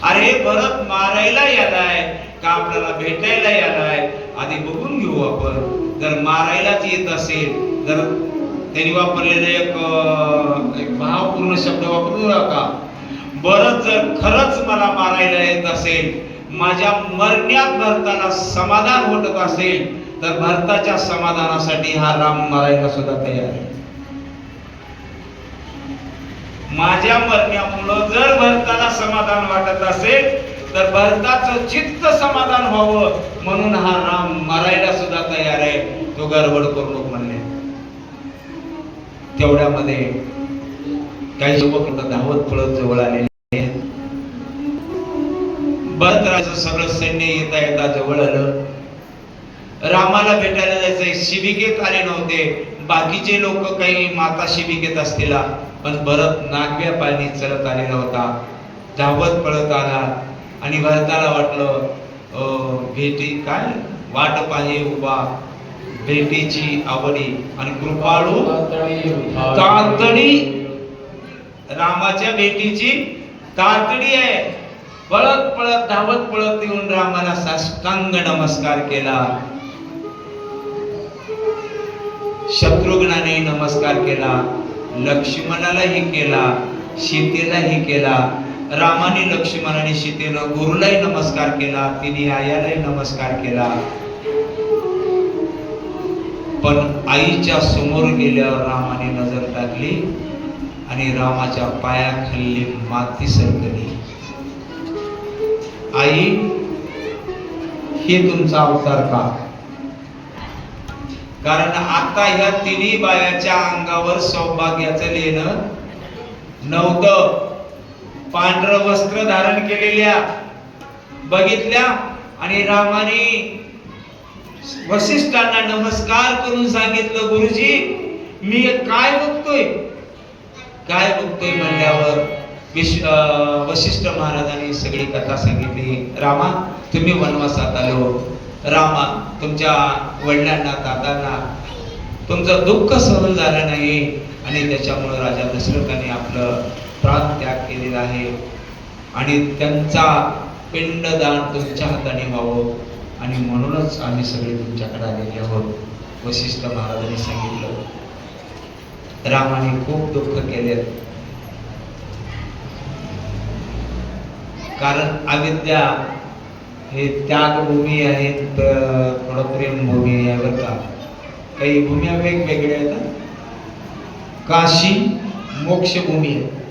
अरे भरत मारायला यालाय का आपल्याला भेटायला यालाय, आधी बघून घेऊ आपण. जर मारायलाच येत असेल, जर त्यांनी वापरलेले एक भावपूर्ण शब्द वापरू नका, भरत जर खरंच मला मारायला येत असेल, माझ्या मरण्यात भरताला समाधान होत असेल, तर भरताच्या समाधानासाठी हा राम मारायला सुद्धा तयार आहे. माझ्या मरण्यामुळं जर भरताला समाधान वाटत असेल तर भरताचं चित्त समाधान व्हावं म्हणून हा राम मारायला सुद्धा तयार आहे. तो गडबड करू नको म्हणले. तेवढ्यामध्ये काही युवक धावत पळत जवळ आलेले. भरतराजाचं सगळं सैन्य येता येता जवळ आलं. रामाला भेटायला जायचंय, शिबिकेत आले नव्हते. बाकीचे लोक काही माता शिबिकेत असतील, पण भरत नागव्या पायी चलत आलेला होता. धावत पळत आला आणि भरताला वाटलं भेटी काय वाट पाहे उभा, भेटीची आवडी आणि कृपाळू तातडी, रामाच्या भेटीची तातडी आहे. पळत पळत धावत पळत येऊन रामाला साष्टांग नमस्कार केला. शत्रुघ्नाने नमस्कार केला, लक्ष्मणालाही केला, सीतेलाही केला. रामाने लक्ष्मण आणि सीतेनं गुरुलाही नमस्कार केला, तिने आयालाही नमस्कार केला. पण आईच्या समोर गेल्यावर रामाने नजर टाकली आणि रामाच्या पायाखाली माती सरकली. आई, हे तुमचा अवतार का? कारण आता ह्या तिन्ही बायाच्या अंगावर सौभाग्याचं लेणं नव्हतं, पांढरं वस्त्र धारण केलेल्या बघितल्या आणि रामाने वसिष्ठांना नमस्कार करून सांगितलं, गुरुजी मी काय बघतोय म्हणल्यावर वशिष्ठ महाराजांनी सगळी कथा सांगितली. रामा तुम्ही वनवासात आलो, रामा तुमच्या वडिलांना दादांना तुमचं दुःख सहन झालं नाही आणि त्याच्यामुळे राजा दशरथाने आपलं प्राण त्याग केलेला आहे आणि त्यांचा पिंडदान तुमच्या हाताने व्हावं आणि म्हणूनच आम्ही सगळे तुमच्याकडे आलेले आहोत. वशिष्ठ महाराजांनी सांगितलं. रामाने खूप दुःख केले, कारण अविद्या हे त्यागभूमी आहे, थोडं प्रेमभूमी आहे बरं का. काही भूम्या वेगवेगळ्या आहेत. काशी मोक्षभूमी आहे,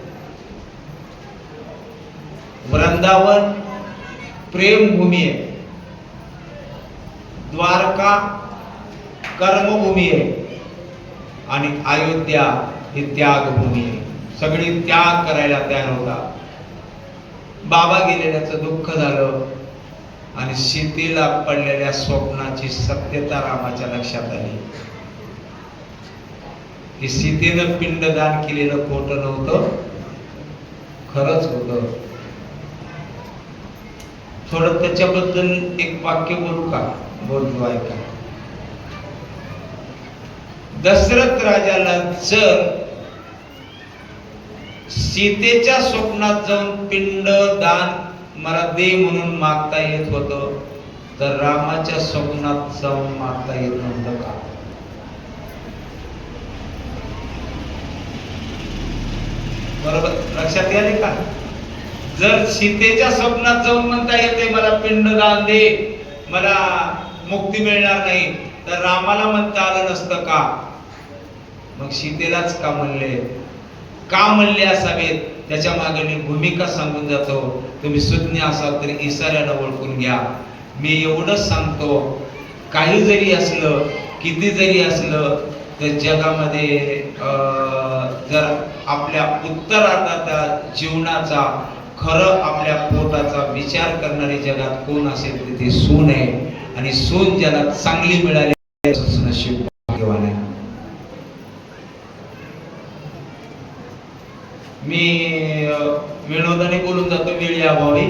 वृंदावन प्रेमभूमी आहे, द्वारका कर्मभूमी आहे आणि अयोध्या ही त्यागभूमी आहे. सगळी त्याग करायला तयार होता. बाबा गेलेल्याचं दुःख झालं आणि सीतेला पडलेल्या स्वप्नाची सत्यता रामाच्या लक्षात आली की सीतेनं पिंडदान केलेलं खोटं नव्हतं, खरंच होतं. थोडं त्याच्याबद्दल एक वाक्य बोलू का? बोलतो ऐका. दशरथ राजाला जर सीतेच्या स्वप्नात जाऊन पिंड दान मला दे म्हणून मागता येत होतं, तर रामाच्या स्वप्नात जाऊन मागता येत नव्हतं का? बरोबर लक्षात याले का? जर सीतेच्या स्वप्नात जाऊन म्हणता येते मला पिंडदान दे, मला मुक्ती मिळणार नाही, तर रामाला म्हणता आलं नसतं का? मग सीतेलाच का म्हणले असावेत? त्याच्या मागे मी भूमिका सांगून जातो. तुम्ही सुज्ञ असाल तरी इशाऱ्यानं ओळखून घ्या. मी एवढंच सांगतो, काही जरी असलं, किती जरी असलं, तर जगामध्ये जर आपल्या उत्तरार्धाच्या जीवनाचा, खरं आपल्या पोटाचा विचार करणारी जगात कोण असेल तर ती सून आहे. आणि सून ज्याला चांगली मिळाली नशीब भाग्यवान आहे. मी विनोदाने बोलून जातो वेळी अभावी.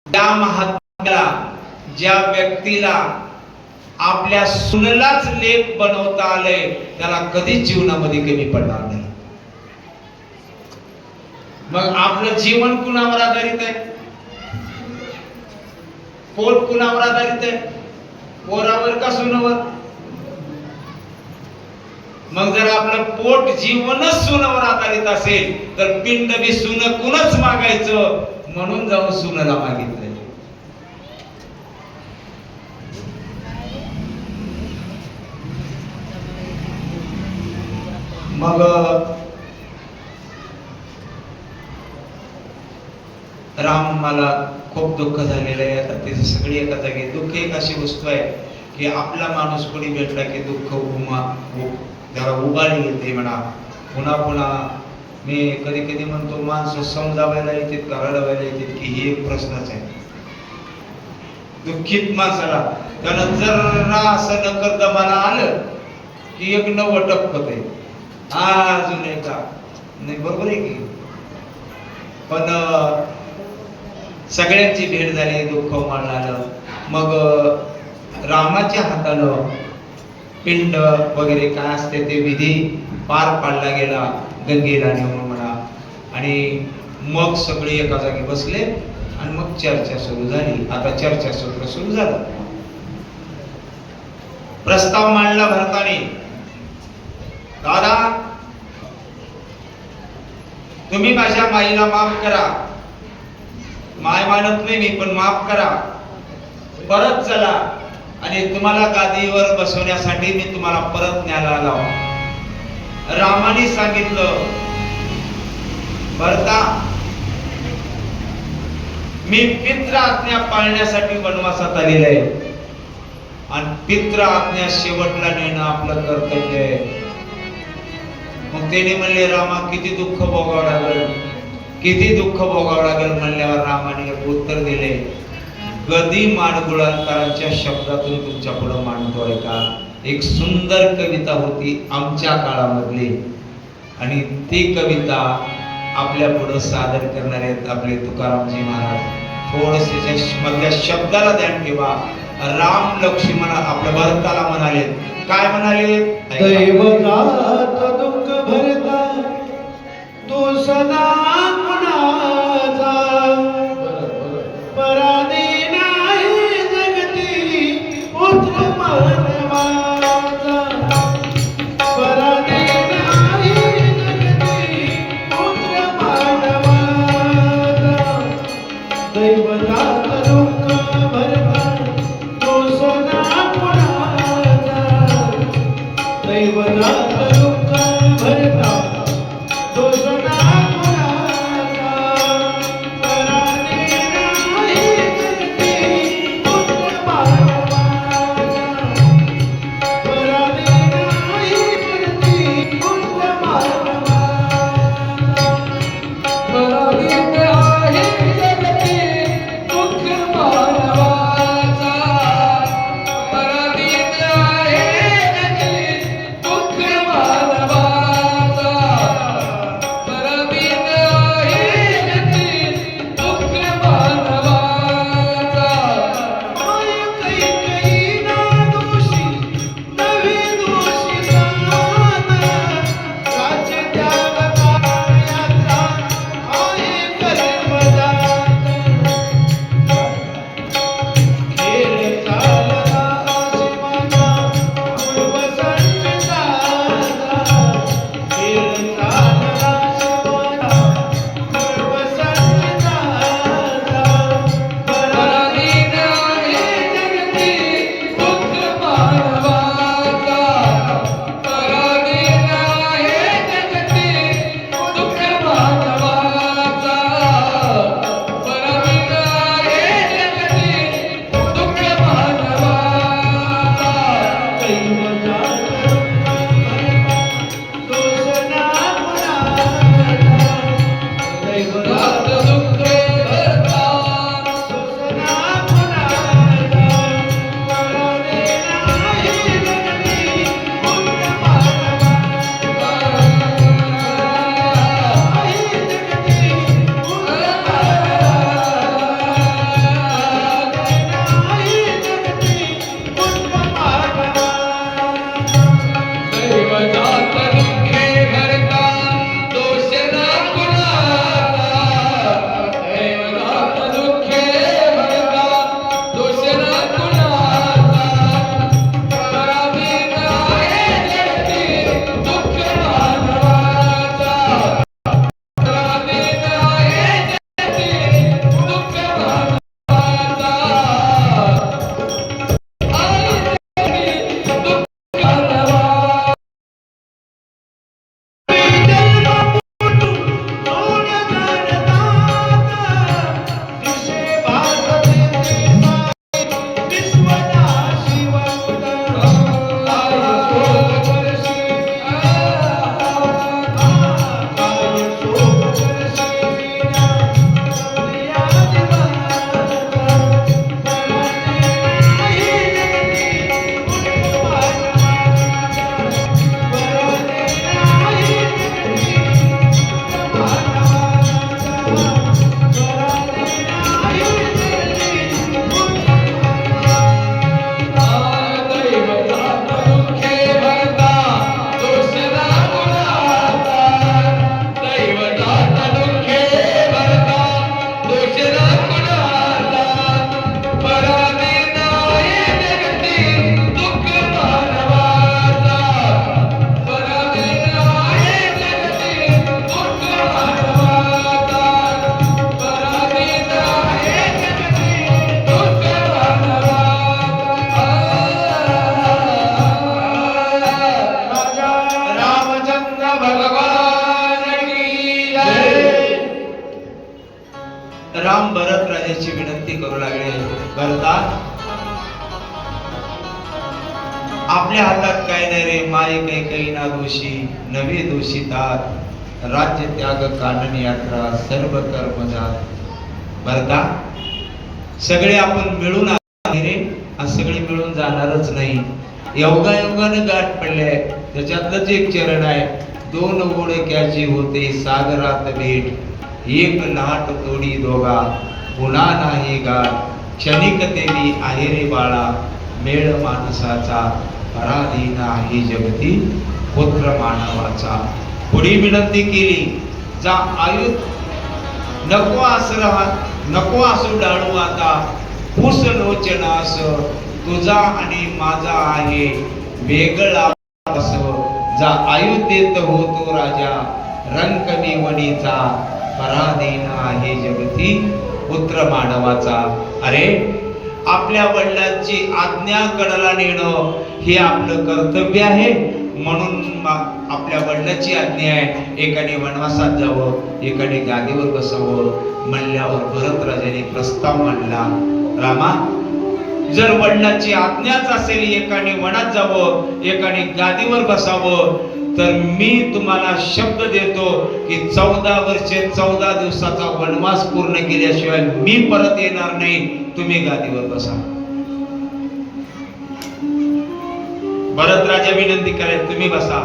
त्या महात्म्याला, ज्या व्यक्तीला आपल्या सुनेलाच लेप बनवता आले, त्याला कधीच जीवनामध्ये कमी पडणार नाही. मग आपलं जीवन कुणावर आधारित आहे? पोट कुणावर आधारित आहे? पोरावर का सुनावर? मग जर आपलं पोट जीवनच सुनावर आधारित असेल तर पिंड बी सुन कुणच मागायचं, म्हणून जाऊन सुनाला मागितलं. मग राम मला खूप दुःख झालेलं आहे. आता ते सगळी एका जागी. दुःख एक अशी वस्तू आहे की आपला माणूस कोणी भेटला की दुःख जरा उभारी येते म्हणा. पुन्हा मी कधी कधी म्हणतो, माणसं समजावायला येतात का रडवायला येतात की ही एक प्रश्नच आहे. दुःखित माणसाला त्यानं जरा असं नकर दमाला आलं की एक नवं टपकत आहे. अजून एका नाही, बरोबर आहे की? पण सगळ्यांची भेट झाली, दुःख माळलं. मग रामाच्या हातानं पिंड वगैरे काय असते ते विधी पार पाडला गेला, गंगेला नेऊन म्हणा. आणि मग सगळे एका जागी बसले आणि मग चर्चा सुरू झाली. आता चर्चासत्र सुरू झालं. प्रस्ताव मांडला भरताने, दादा तुम्ही माझ्या माईला माफ करा. माय मानत नाही मी, पण माफ करा. परत चला आणि तुम्हाला गादीवर बसवण्यासाठी मी तुम्हाला परत न्यायला आलो. रामाने सांगितलं, भरता मी पित्र आज्ञा पाळण्यासाठी वनवासात आलेला आहे आणि पित्र आज्ञा शेवटला नेणं आपलं कर्तव्य आहे. मग त्याने म्हणले रामा किती दुःख भोगावं लागेल, किती दुःख भोगावं लागेल म्हणल्यावर रामाने एक उत्तर दिले, गदी माडगुळकरांच्या शब्दातून तुमच्या पुढे मांडतोय का. एक सुंदर कविता होती आमच्या काळामधली आणि ती कविता आपल्या पुढे सादर करणारे आहेत आपले तुकारामजी महाराज. थोडसे मधल्या शब्दाला ध्यान ठेवा. राम लक्ष्मण आपल्या भरताला म्हणाले, काय म्हणाले, दैवतात दुःख भरता तो सदा कुणाचा, पराधी नाही जगती पुत्र मानवाचा, पराधी नाही जगती पुत्र मानवाचा. दैवतात दुःख भरता तो सदा कुणाचा, दैवतात दुःख भरता तो सदा कुणाचा, पराधी नाही जगती पुत्र मानवाचा, पराधी नाही जगती पुत्र मानवाचा. पराधीन आहे जगती दुःख मानवाचा, पराधीन आहे जगती दुःख मानवाचा, पराधीन आहे जगती दुःख मानवाचा. माय कैकई ना दोषी नवे दोषी जाण, राज्य त्याग यात्रा आहे कर्मजात. खेळ चालला शिवाचा पूर्व संताचा, खेळ चालला शिवाचा पूर्व संताचा. पराधीन आहे जगती दुःख मानवाचा, पराधीन आहे जगती दुःख मानवाचा, पराधीन आहे जगती दुःख मानवाचा. दैवतात दुःख भरता दैवतात दुःखे भरता दोष ना कुणाचा, दैवतात दुःखे भरता दोष ना कुणाचा, पराधीन आहे जगती दुःख मानवाचा, पराधीन आहे जगती दुःख मानवाचा, आहे जगती दुःख मानवाचा. दैवतात दुःखे भरता दोष ना कुणाचा, दैवतात दुःखे भरता दोष ना कुणाचा, पराधीन आहे जगती दुःख मानवाचा, पराधीन आहे जगती दुःख मानवाचा, पराधीन आहे जगती दुःख मानवाचा. रामचंद्र भगवान की जय. राम भरत राजाची विनंती करू लागले, भरता आपल्या हातात काय नाही रे, माय काही ना दोषी नवे दोषितात, राज्य त्याग कानन यात्रा सर्व कर्म जात. भरता सगळे आपण मिळून आहे रे, आज सगळे मिळून जाणारच नाही. योगायोगाने गाठ पडले, त्याच्यातलंच एक चरण आहे, दोन ओळख्याची होते सागरात भेट, एक लाट तोडी दोघा पुन्हा नाही गाठ, क्षणिक देवी आहे रे बाळा, मेळ माणसाचा पराधीन आहे जगती पुत्र मानवाचा. पुढी विनंती केली, जा आयुध नको आसरा, नको असू डाळू आता, पुस लोचनास तुझा आणि माझा आहे वेगळा अस, जा आयुध्येत होतो राजा रंकमी वणीचा, पराधीन आहे जगती पुत्र मानवाचा. अरे आपल्या वडिलांची आज्ञा कडाला नेणं हे आपलं कर्तव्य आहे, म्हणून आपल्या वडिलांची आज्ञा आहे, एकाने वनवासात जावं एकाने गादीवर बसावं म्हणल्यावर भरतराजाने प्रस्ताव मांडला. रामा, जर वडिलांची आज्ञाच असेल एकाने वनात जावं एकाने गादीवर बसावं, तर मी तुम्हाला शब्द देतो की 14 वर्षे 14 दिवसाचा वनवास पूर्ण केल्याशिवाय मी परत येणार नाही, तुम्ही गादीवर बसा. भरत राजा विनंती करे, तुम्ही बसा.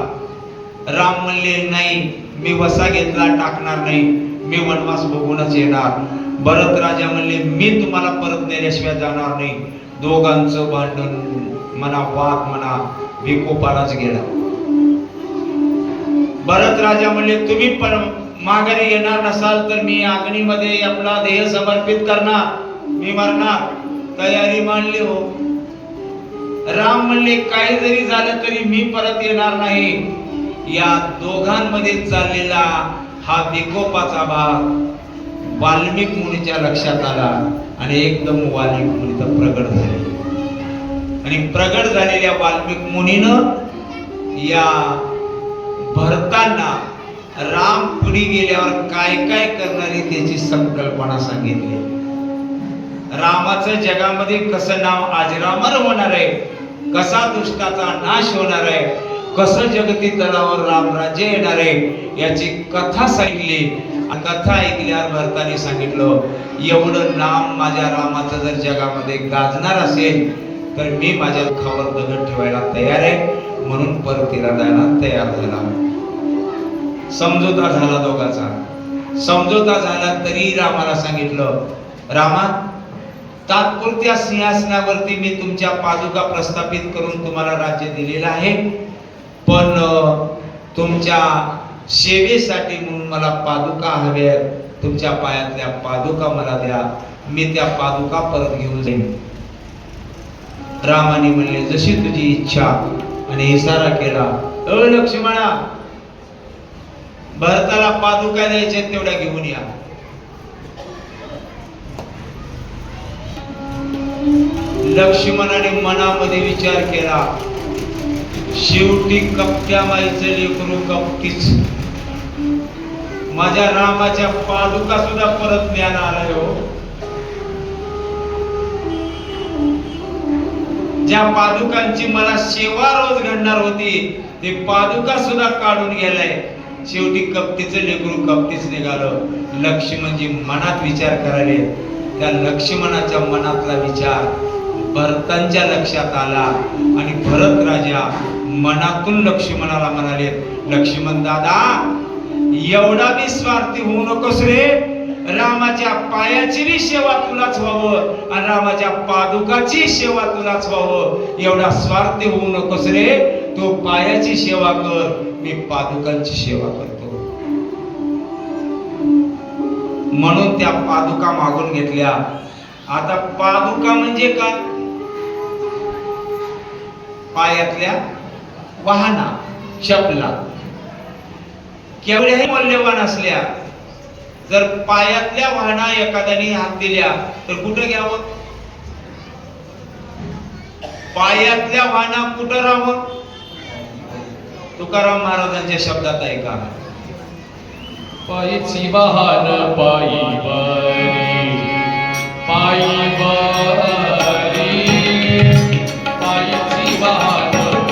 राम म्हणले नाही, मी वसा घेतला टाकणार नाही, मी वनवास बघूनच येणार. भरत राजा म्हणले, मी तुम्हाला परत नेल्याशिवाय जाणार नाही. दोघांचं भांडण म्हणा, वाद म्हणा, विकोपालाच गेला. भरत राजा म्हणले, तुम्ही पण माघारी येणार नसाल तर मी अग्नीमध्ये आपला देह समर्पित करणार, मी मरणार. तयारी मांडली हो. राम म्हणले, काही जरी झालं तरी मी परत येणार नाही. या दोघांमध्ये चाललेला हा विकोपाचा भाग वाल्मिक मुनीच्या लक्षात आला आणि एकदम वाल्मिक मुनी तर प्रगट झाले. आणि प्रगट झालेल्या वाल्मिक मुनीनं या भरतांना राम पुढे गेल्यावर काय काय करणारी त्याची संकल्पना सांगितली. रामाचं जगामध्ये कसं नाव अजरामर होणार आहे, कसा दुष्टाचा नाश होणार आहे, कसं जगती तलावर रामराज्य येणार आहे याची कथा सांगितली. कथा ऐकल्यावर भरताने सांगितलं, एवढं नाम माझ्या रामाचं जर जगामध्ये गाजणार असेल तर मी माझ्या दुःखावर दगड ठेवायला तयार आहे. म्हणून परतीला जायला तयार झाला. समझोता झाला दोघाचा. समझोता झाला तरी रामाला सांगितलं, रामा, तात्पुरत्या सिंहासनावरती मी तुमच्या पादुका प्रस्थापित करून तुम्हाला राज्य दिलेलं आहे, पण तुमच्या सेवेसाठी म्हणून मला पादुका हव्या, तुमच्या पायातल्या पादुका मला द्या, मी त्या पादुका परत घेऊन जाईन. रामाने म्हणले, जशी तुझी इच्छा, आणि इशारा केला, अ लक्ष्मणा, भरताला पादुका द्यायचे तेवढ्या घेऊन या. लक्ष्मणाने मनामध्ये विचार केला, शेवटी कपट्या माईचं लेकरू कपटीच, माझ्या रामाच्या पादुका सुद्धा परत ज्ञान आलाय हो. ज्या पादुकांची मला सेवा रोज घडणार होती ते पादुका सुद्धा काढून गेलाय. शेवटी कपटीचं लेकरू कपटीच निघालं. लक्ष्मणजी मनात विचार करायले. त्या लक्ष्मणाच्या मनातला विचार भरतांच्या लक्षात आला आणि भरत राजा मनातून लक्ष्मणाला म्हणाले, लक्ष्मण दादा, एवढा बी स्वार्थी होऊ नकोस रे. रामाच्या पायाची बी सेवा तुलाच व्हावं आणि रामाच्या पादुकाची सेवा तुलाच व्हावं. एवढा स्वार्थी होऊ नकोस रे. तो पायाची सेवा कर, मी पादुकांची सेवा करतो. म्हणून त्या पादुका मागून घेतल्या. आता पादुका म्हणजे काय? पायातल्या वाहना, चपला केवढ्याही मौल्यवान असल्या, जर पायातल्या वाहना एखाद्याने हात दिल्या तर कुठं घ्यावं? पायातल्या वाहना कुठं राहावं? तुकाराम महाराजांच्या शब्दात ऐका, पायीची वाहन पायी वारी, पायी वारी, पायीची वाहन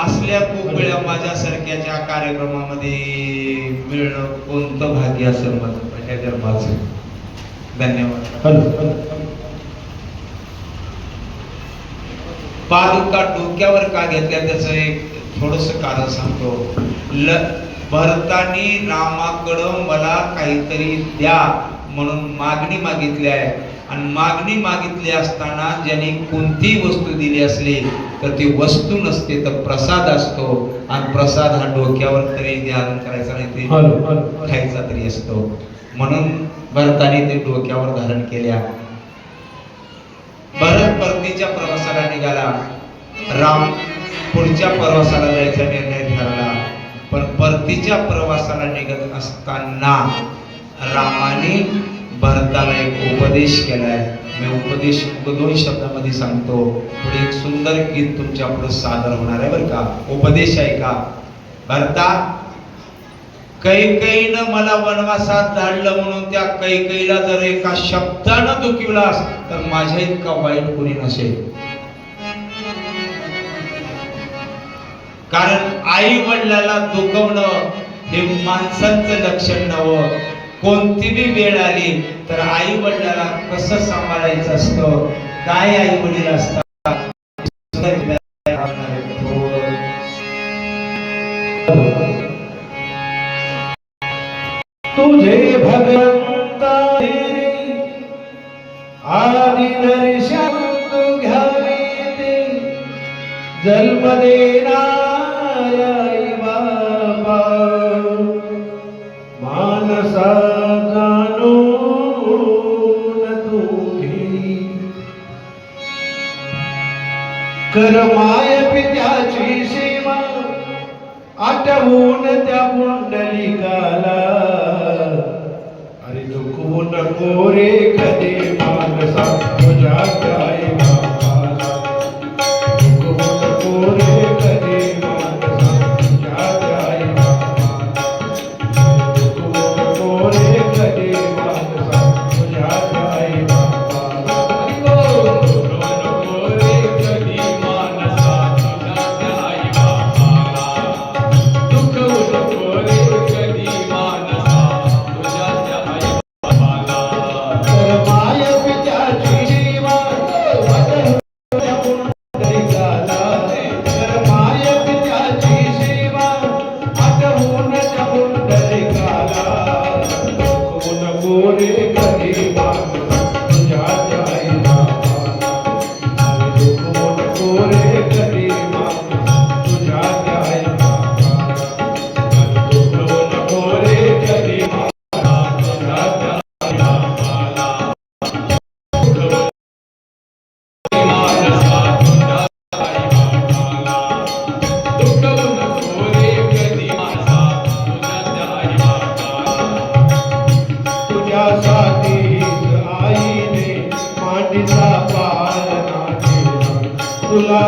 असल्या खूप वेळा माझ्यासारख्याच्या कार्यक्रमामध्ये मिळणं कोणतं भाग्य असेल माझ्या जन्माचं. धन्यवाद. पादुका डोक्यावर का घेतल्या त्याचं एक थोडस कारण सांगतो. भरतानी रामाकडं मला काहीतरी द्या म्हणून मागणी मागितली आहे, आणि मागणी मागितली असताना ज्यांनी कोणतीही वस्तू दिली असली तर ती वस्तू नसते तर प्रसाद असतो, आणि प्रसाद हा डोक्यावर तरी ध्यान करायचा नाही ते खायचा तरी असतो. म्हणून भरताने ते डोक्यावर धारण केल्या. भरत परतीच्या प्रवासाला निघाला. राम पुढच्या प्रवासाला जायचा निर्णय ठरला. पण परतीच्या प्रवासाला निघत असताना रामाने भरताला एक उपदेश केलाय. मी उपदेश 2 शब्दामध्ये सांगतो. पुढे एक सुंदर गीत तुमच्या पुढे सादर होणार आहे बरं का. उपदेश आहे का. भरता, कैकेयीनं मला वनवासात धाडलं म्हणून त्या कैकेयीला जर एका शब्दानं दुखवलास तर माझ्या इतका वाईट कोणी नसेल. कारण आई वडिलाला दुखवणं हे माणसांचं लक्षण नव्हतं. कोणती बी वेळ आली तर आई वडिलाला कसं सांभाळायचं असतं, काय आई वडील असतात. तुझे भगवंता आदि दर्शन तू घ्यावे ते जन्म देणाऱ्या आई बाबा मानसा जाणून तू घे. कर माय पित्याची सेवा आठवून त्या पुंडलिकाला. अरे दुखवू नको रे कधी मानसा तुझ्या आई बाबाला. दुखवू नको रे कधी मानसा तुझ्या आई बाबाला. दुखवू नको रे कधी मानसा तुझ्या आई बाबाला. दुखवू नको रे कधी मानसा तुझ्या आई बाबाला. दुखवू नको रे कधी मानसा तुझ्या आई बाबाला. तर माय पित्याची सेवा आठवून त्या पुंडलिकाला. तर माय पित्याची सेवा आठवून त्या पुंडलिकाला. दुखवू नको रे कधी मानसा तुझ्या आई बाबाला. दुखवू नको रे कधी मानसा तुझ्या आई बाबाला. दुखवू नको रे कधी मानसा तुझ्या आई बाबाला. दुखवू नको रे कधी मानसा तुझ्या आई बाबाला. तुझ्यासाठी आईने मांडीचा पालना केला. तुला